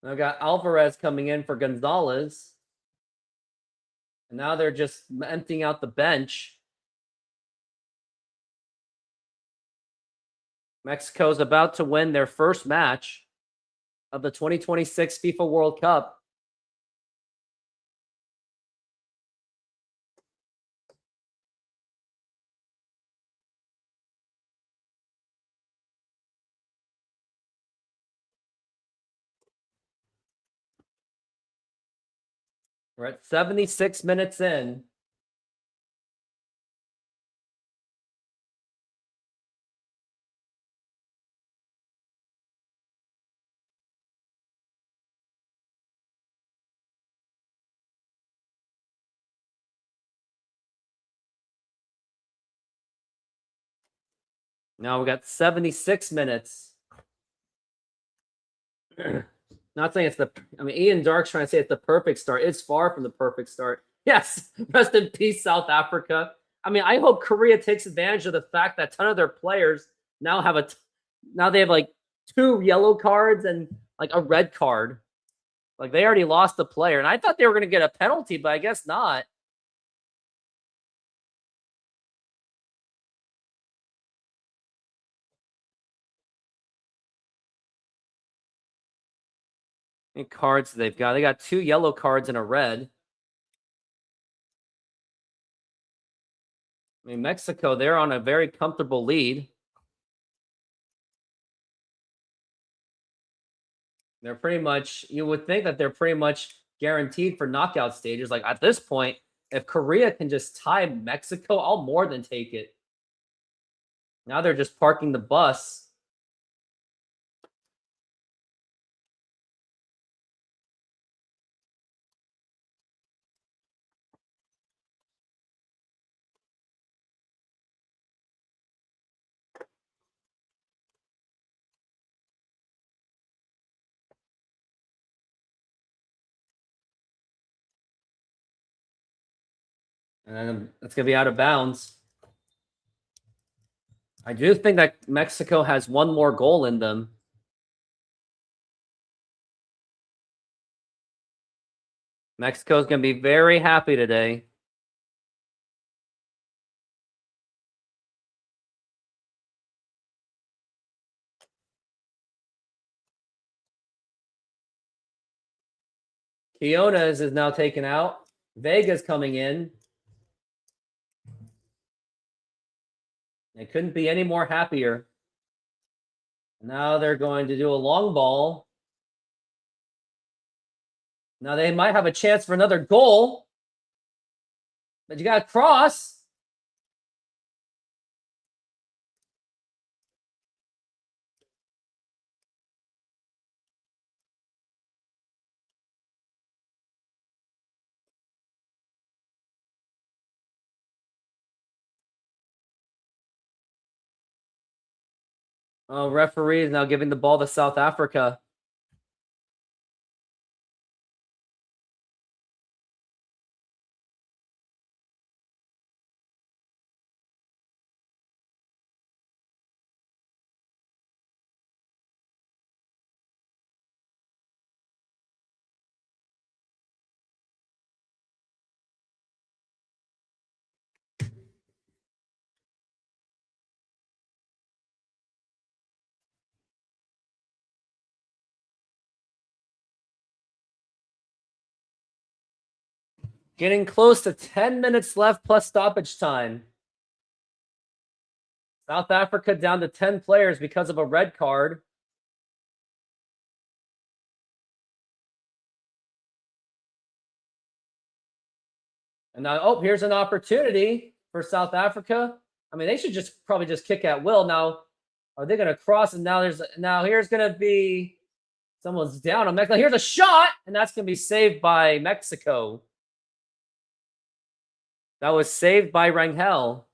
I've got Alvarez coming in for Gonzalez. And now they're just emptying out the bench. Mexico's about to win their first match of the 2026 FIFA World Cup. We're at 76 minutes in. Now we got 76 minutes. Not saying it's Ian Dark's trying to say it's the perfect start. It's far from the perfect start. Yes, rest in peace, South Africa. I hope Korea takes advantage of the fact that a ton of their players now have now they have like 2 yellow cards and like a red card. Like they already lost the player, and I thought they were going to get a penalty, but I guess not. How many cards they've got? They got 2 yellow cards and a red. Mexico, they're on a very comfortable lead. They're pretty much, you would think that they're pretty much guaranteed for knockout stages. Like at this point, if Korea can just tie Mexico, I'll more than take it. Now they're just parking the bus. And then it's going to be out of bounds. I do think that Mexico has one more goal in them. Mexico's going to be very happy today. Quiones is now taken out. Vega's coming in. They couldn't be any more happier. Now they're going to do a long ball. Now they might have a chance for another goal. But you got to cross. Oh, referee is now giving the ball to South Africa. Getting close to 10 minutes left plus stoppage time. South Africa down to 10 players because of a red card. And now, oh, here's an opportunity for South Africa. I mean, they should probably just kick at will. Now, are they going to cross? And now here's going to be someone's down on Mexico. Here's a shot, and that's going to be saved by Mexico. That was saved by Rangel.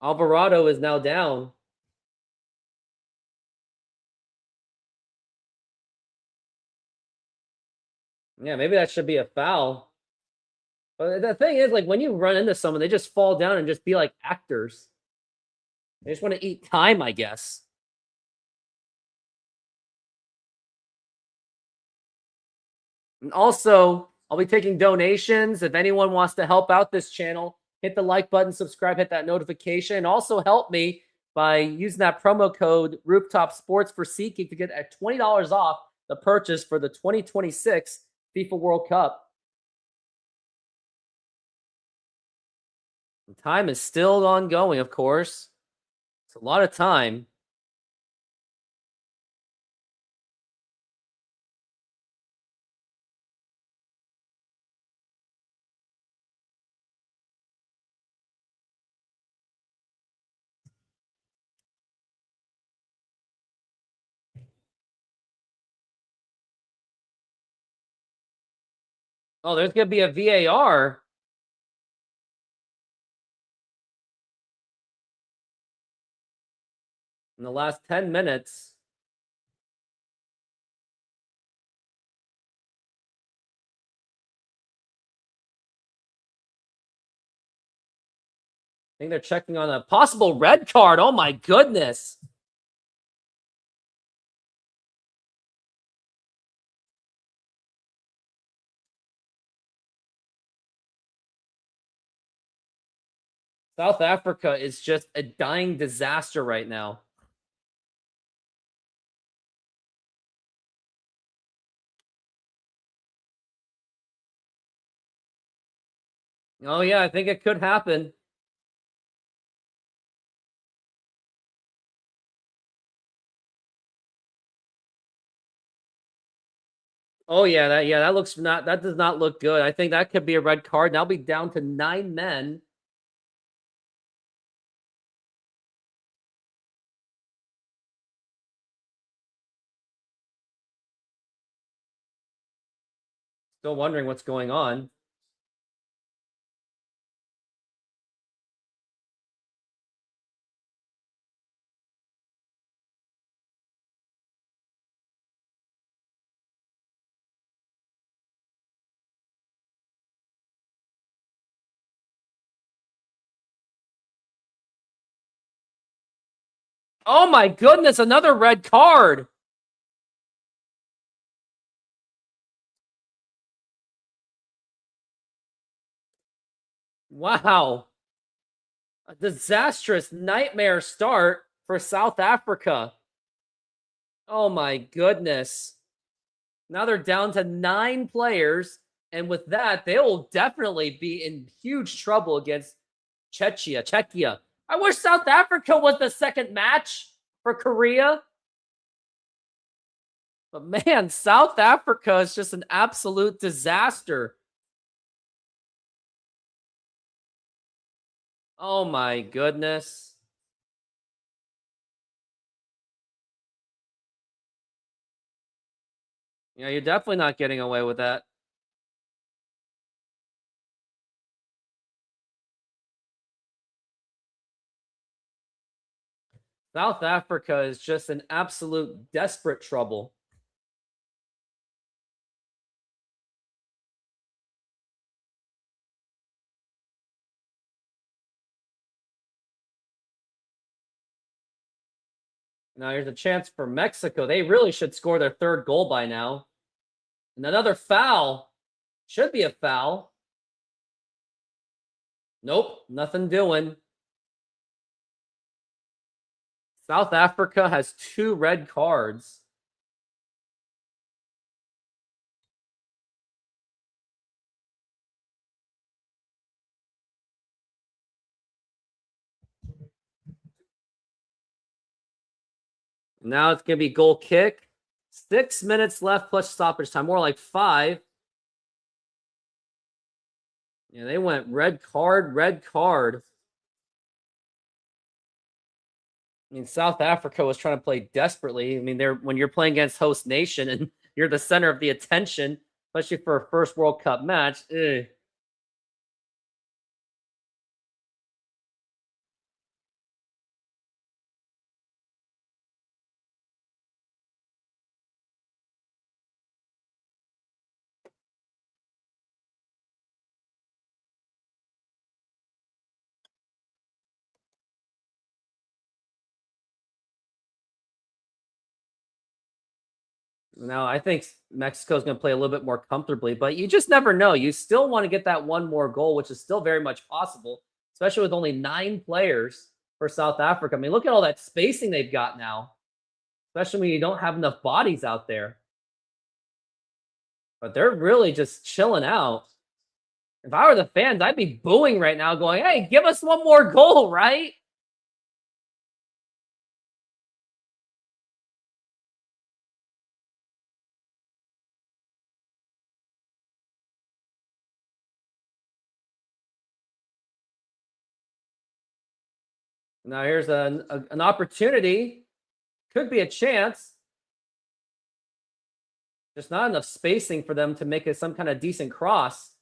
Alvarado is now down. Yeah, maybe that should be a foul. But the thing is, like, when you run into someone, they just fall down and just be like actors. They just want to eat time, I guess. And also, I'll be taking donations. If anyone wants to help out this channel, hit the like button, subscribe, hit that notification, and also help me by using that promo code Rooftop Sports for SeatGeek to get $20 off the purchase for the 2026 FIFA World Cup. The time is still ongoing, of course. It's a lot of time. Oh, there's going to be a VAR. In the last 10 minutes. I think they're checking on a possible red card. Oh, my goodness. South Africa is just a dying disaster right now. Oh, yeah, I think it could happen. Oh, yeah, that does not look good. I think that could be a red card. Now be down to 9 men. Still wondering what's going on. Oh my goodness, another red card. Wow. A disastrous nightmare start for South Africa. Oh my goodness. Now they're down to 9 players. And with that, they will definitely be in huge trouble against Czechia. I wish South Africa was the second match for Korea. But man, South Africa is just an absolute disaster. Oh my goodness. Yeah, you're definitely not getting away with that. South Africa is just in absolute desperate trouble. Now here's a chance for Mexico. They really should score their third goal by now. And another foul. Should be a foul. Nope, nothing doing. South Africa has 2 red cards. Now it's going to be goal kick. 6 minutes left plus stoppage time. More like 5. Yeah, they went red card, red card. I mean, South Africa was trying to play desperately. I mean, when you're playing against host nation and you're the center of the attention, especially for a first World Cup match. Ugh. Now, I think Mexico's going to play a little bit more comfortably, but you just never know. You still want to get that one more goal, which is still very much possible, especially with only 9 players for South Africa. I mean, look at all that spacing they've got now, especially when you don't have enough bodies out there. But they're really just chilling out. If I were the fans, I'd be booing right now, going, hey, give us one more goal, right? Now here's an opportunity. Could be a chance. There's not enough spacing for them to make it some kind of decent cross.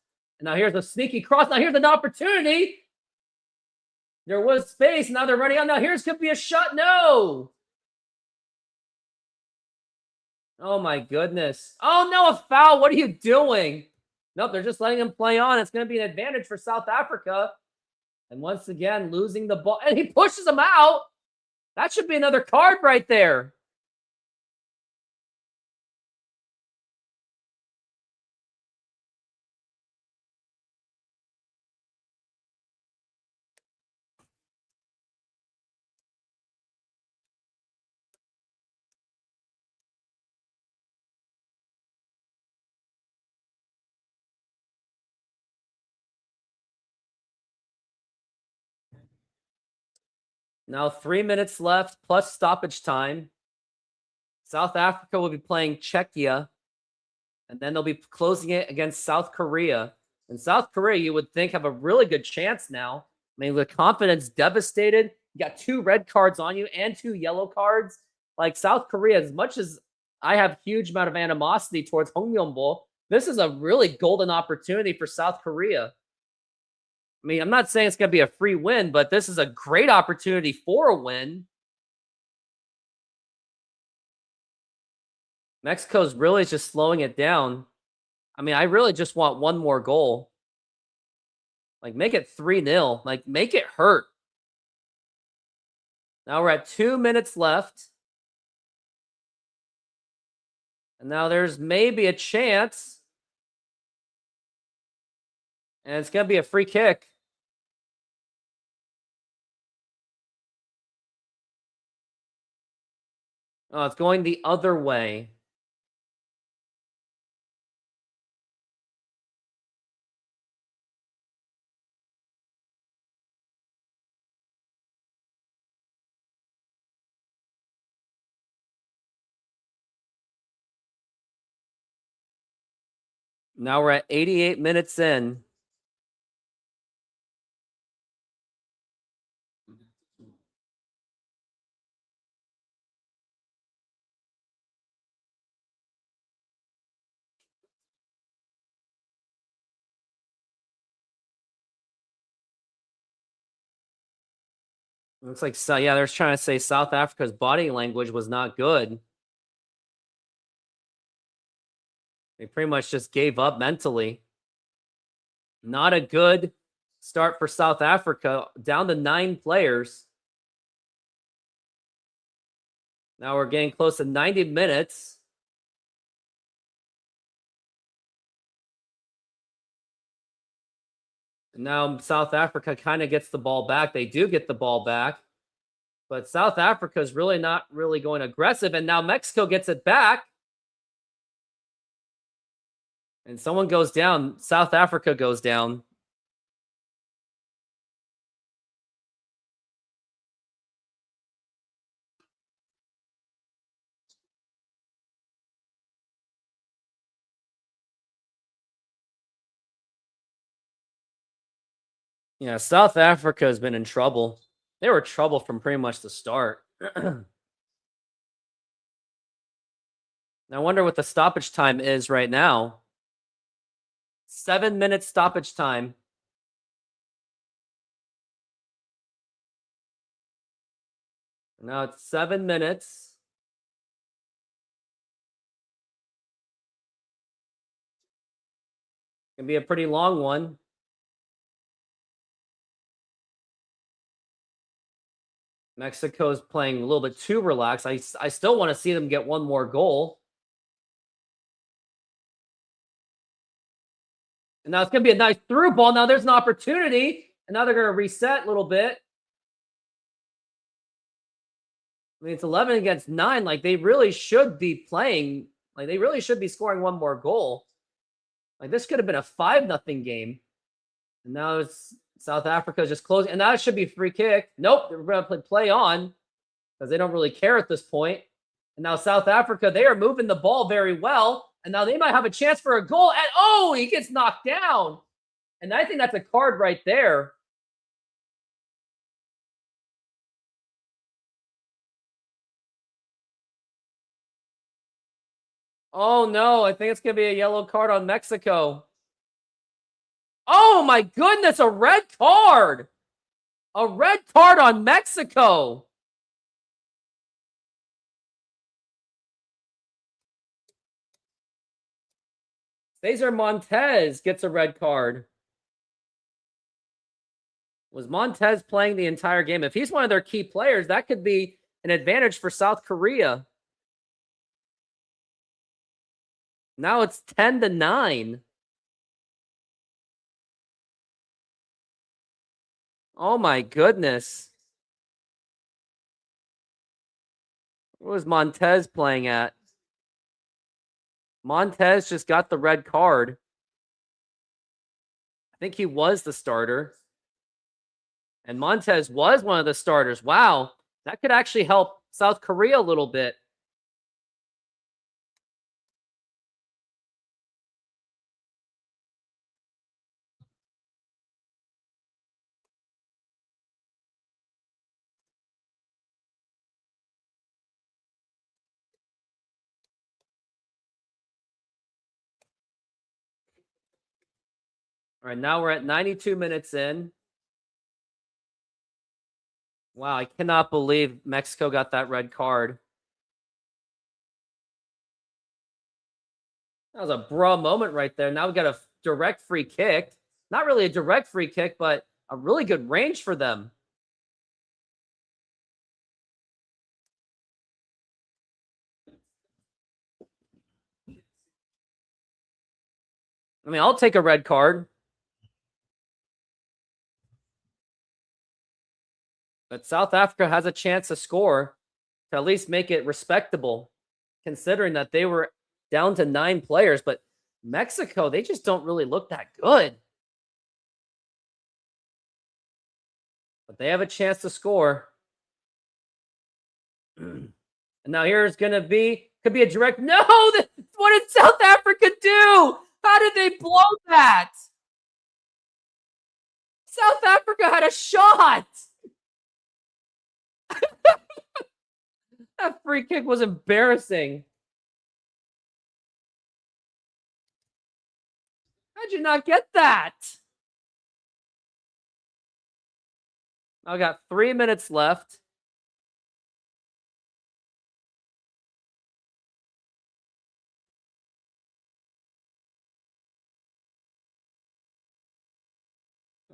And now here's a sneaky cross. Now here's an opportunity. There was space. Now they're running out. Now here's could be a shot. No. Oh my goodness. Oh no, a foul. What are you doing? Nope, they're just letting him play on. It's going to be an advantage for South Africa. And once again, losing the ball. And he pushes him out. That should be another card right there. Now 3 minutes left plus stoppage time. South Africa will be playing Czechia, and then they'll be closing it against South Korea. And South Korea, you would think, have a really good chance now. I mean, with confidence devastated, you got 2 red cards on you and 2 yellow cards. Like South Korea, as much as I have huge amount of animosity towards Hongyonbo, this is a really golden opportunity for South Korea. I mean, I'm not saying it's going to be a free win, but this is a great opportunity for a win. Mexico's really just slowing it down. I mean, I really just want one more goal. Like, make it 3-0. Like, make it hurt. Now we're at 2 minutes left. And now there's maybe a chance. And it's going to be a free kick. Oh, it's going the other way. Now we're at 88 minutes in. Looks like, so yeah, they're trying to say South Africa's body language was not good. They pretty much just gave up mentally. Not a good start for South Africa, down to 9 players. Now we're getting close to 90 minutes. Now South Africa kind of gets the ball back. They do get the ball back. But South Africa is really not really going aggressive. And now Mexico gets it back. And someone goes down. South Africa goes down. Yeah, South Africa has been in trouble. They were trouble from pretty much the start. I wonder what the stoppage time is right now. 7 minutes stoppage time. Now it's 7 minutes. Can be a pretty long one. Mexico's playing a little bit too relaxed. I still want to see them get one more goal. And now it's going to be a nice through ball. Now there's an opportunity. And now they're going to reset a little bit. I mean, it's 11 against 9. Like, they really should be playing. Like, they really should be scoring one more goal. Like, this could have been a 5-0 game. And now it's South Africa just closing. And now it should be a free kick. Nope, they're going to play on because they don't really care at this point. And now South Africa, they are moving the ball very well. And now they might have a chance for a goal. And oh, he gets knocked down. And I think that's a card right there. Oh, no. I think it's going to be a yellow card on Mexico. Oh, my goodness. A red card. A red card on Mexico. Cesar Montez gets a red card. Was Montez playing the entire game? If he's one of their key players, that could be an advantage for South Korea. Now it's 10-9. Oh my goodness. What was Montez playing at? Montez just got the red card. I think he was the starter. And Montez was one of the starters. Wow. That could actually help South Korea a little bit. All right, now we're at 92 minutes in. Wow, I cannot believe Mexico got that red card. That was a bra moment right there. Now we got a direct free kick. Not really a direct free kick, but a really good range for them. I mean, I'll take a red card. But South Africa has a chance to score to at least make it respectable, considering that they were down to 9 players. But Mexico, they just don't really look that good. But they have a chance to score. And now here's going to be, could be a direct, no, what did South Africa do? How did they blow that? South Africa had a shot. That free kick was embarrassing. How'd you not get that? I got 3 minutes left.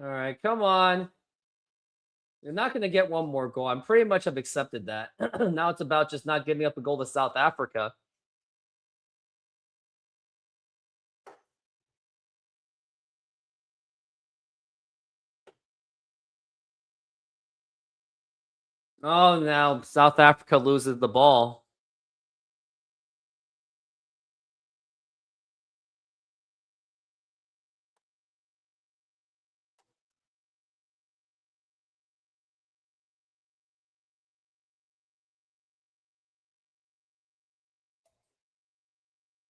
All right, come on. You're not going to get one more goal. I'm pretty much have accepted that. Now it's about just not giving up a goal to South Africa. Oh, now South Africa loses the ball.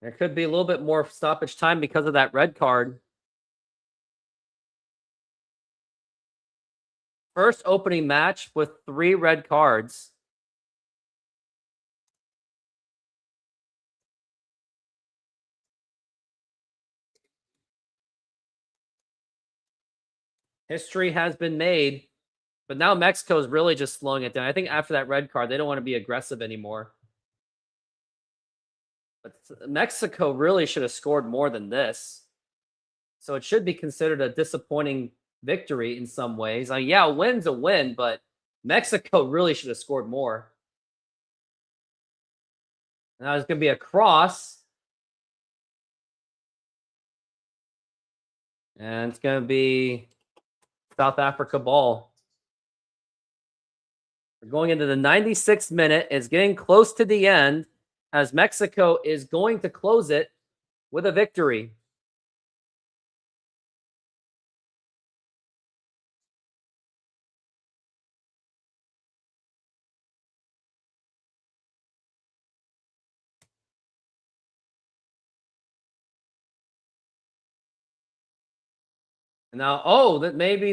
There could be a little bit more stoppage time because of that red card. First opening match with 3 red cards. History has been made, but now Mexico is really just slowing it down. I think after that red card, they don't want to be aggressive anymore. But Mexico really should have scored more than this. So it should be considered a disappointing victory in some ways. I mean, yeah, a win's a win, but Mexico really should have scored more. Now there's going to be a cross. And it's going to be South Africa ball. We're going into the 96th minute. It's getting close to the end as Mexico is going to close it with a victory. Now, oh, that maybe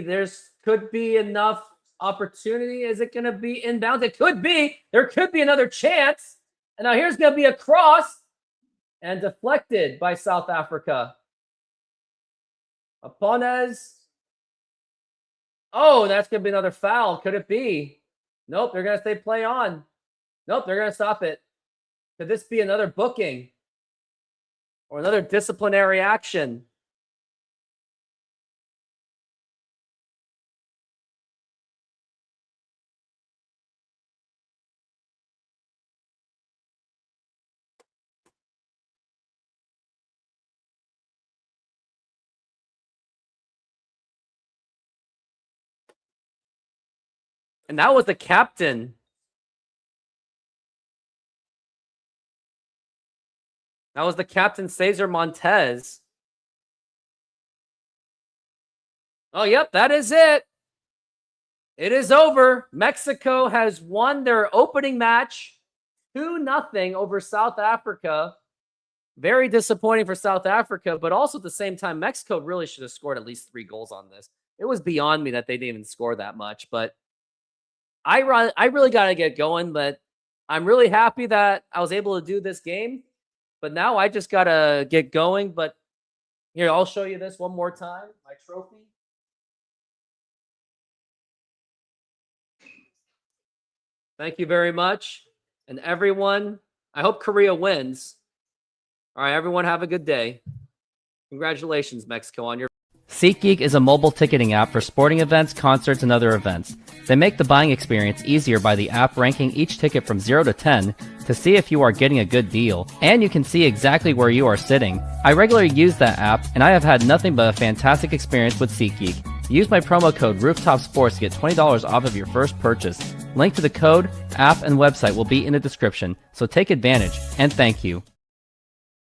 could be enough opportunity. Is it going to be inbound? It could be. There could be another chance. And now here's going to be a cross and deflected by South Africa. Apones. Oh, that's going to be another foul. Could it be? Nope, they're going to say play on. Nope, they're going to stop it. Could this be another booking or another disciplinary action? And that was the captain. That was the captain, Cesar Montez. Oh, yep, that is it. It is over. Mexico has won their opening match 2-0 over South Africa. Very disappointing for South Africa, but also at the same time, Mexico really should have scored at least 3 goals on this. It was beyond me that they didn't even score that much, but I really got to get going, but I'm really happy that I was able to do this game. But now I just got to get going. But here, I'll show you this one more time, my trophy. Thank you very much. And everyone, I hope Korea wins. All right, everyone, have a good day. Congratulations, Mexico, on your... SeatGeek is a mobile ticketing app for sporting events, concerts, and other events. They make the buying experience easier by the app ranking each ticket from 0 to 10 to to see if you are getting a good deal, and you can see exactly where you are sitting. I regularly use that app, and I have had nothing but a fantastic experience with SeatGeek. Use my promo code Rooftop Sports to get $20 off of your first purchase. Link to the code, app, and website will be in the description, so take advantage, and thank you.